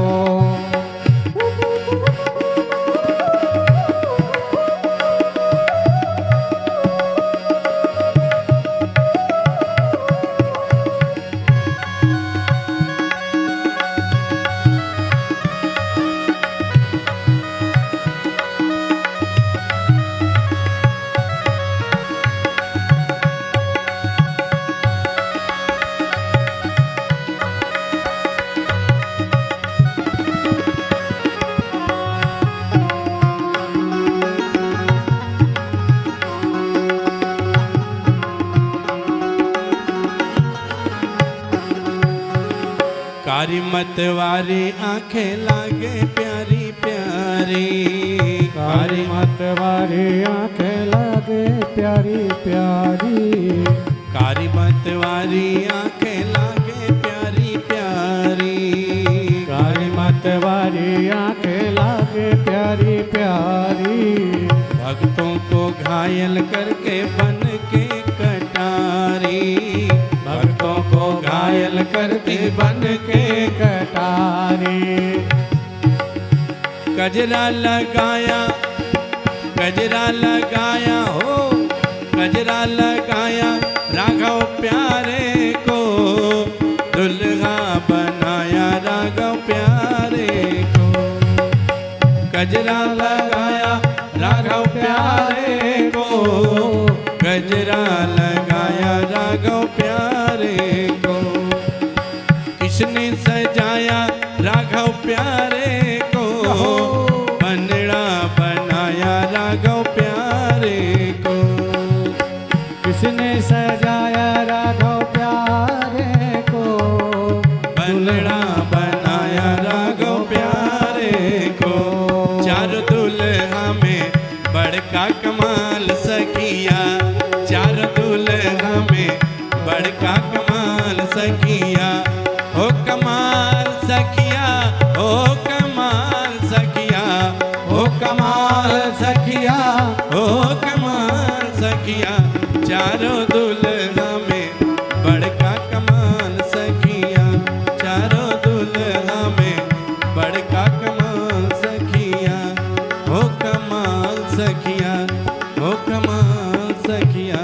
कारी मत वारी आंखें लागे प्यारी प्यारी, कारी मत वारी आंखें लागे प्यारी प्यारी। कारी मत वारी आंखें लागे प्यारी प्यारी, कारी मत वारी आंखें लागे प्यारी प्यारी। भक्तों को घायल करके बन के कटारी, भक्तों को घायल करके बन के कटारी। गजरा लगाया गजरा लगाया हो, गजरा लगाया राघव प्यारे को, गजरा लगाया राघव प्यारे को, गजरा लगाया राघव प्यारे को। किसने सजाया राघव प्यारे को, बनड़ा बनाया राघव प्यारे को। किसने सजाया राघव प्यारे को, बनड़ा बनाया राघव प्यारे को। चार दुल्हा में बड़का कमाल सखिया, चार दुल्हा में बड़का कमाल सखिया। ओ कमाल सखिया, ओ कमाल सखिया, ओ कमाल सखिया, ओ कमाल सखिया। चारों दुल्हा में बड़का कमाल सखिया, चारों दुल्हा में बड़का कमाल सखिया। ओ कमाल सखिया, ओ कमाल सखिया।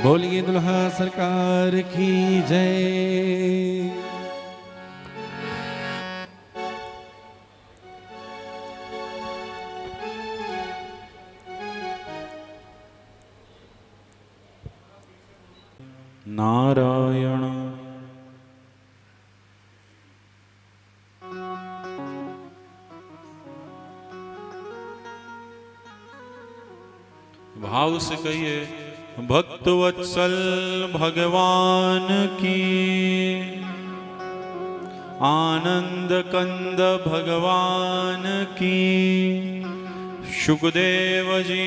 बोलिए दुल्हा सरकार की जय। नारायण भाव से कहिए भक्त वत्सल भगवान की, आनंद कंद भगवान की, सुखदेव जी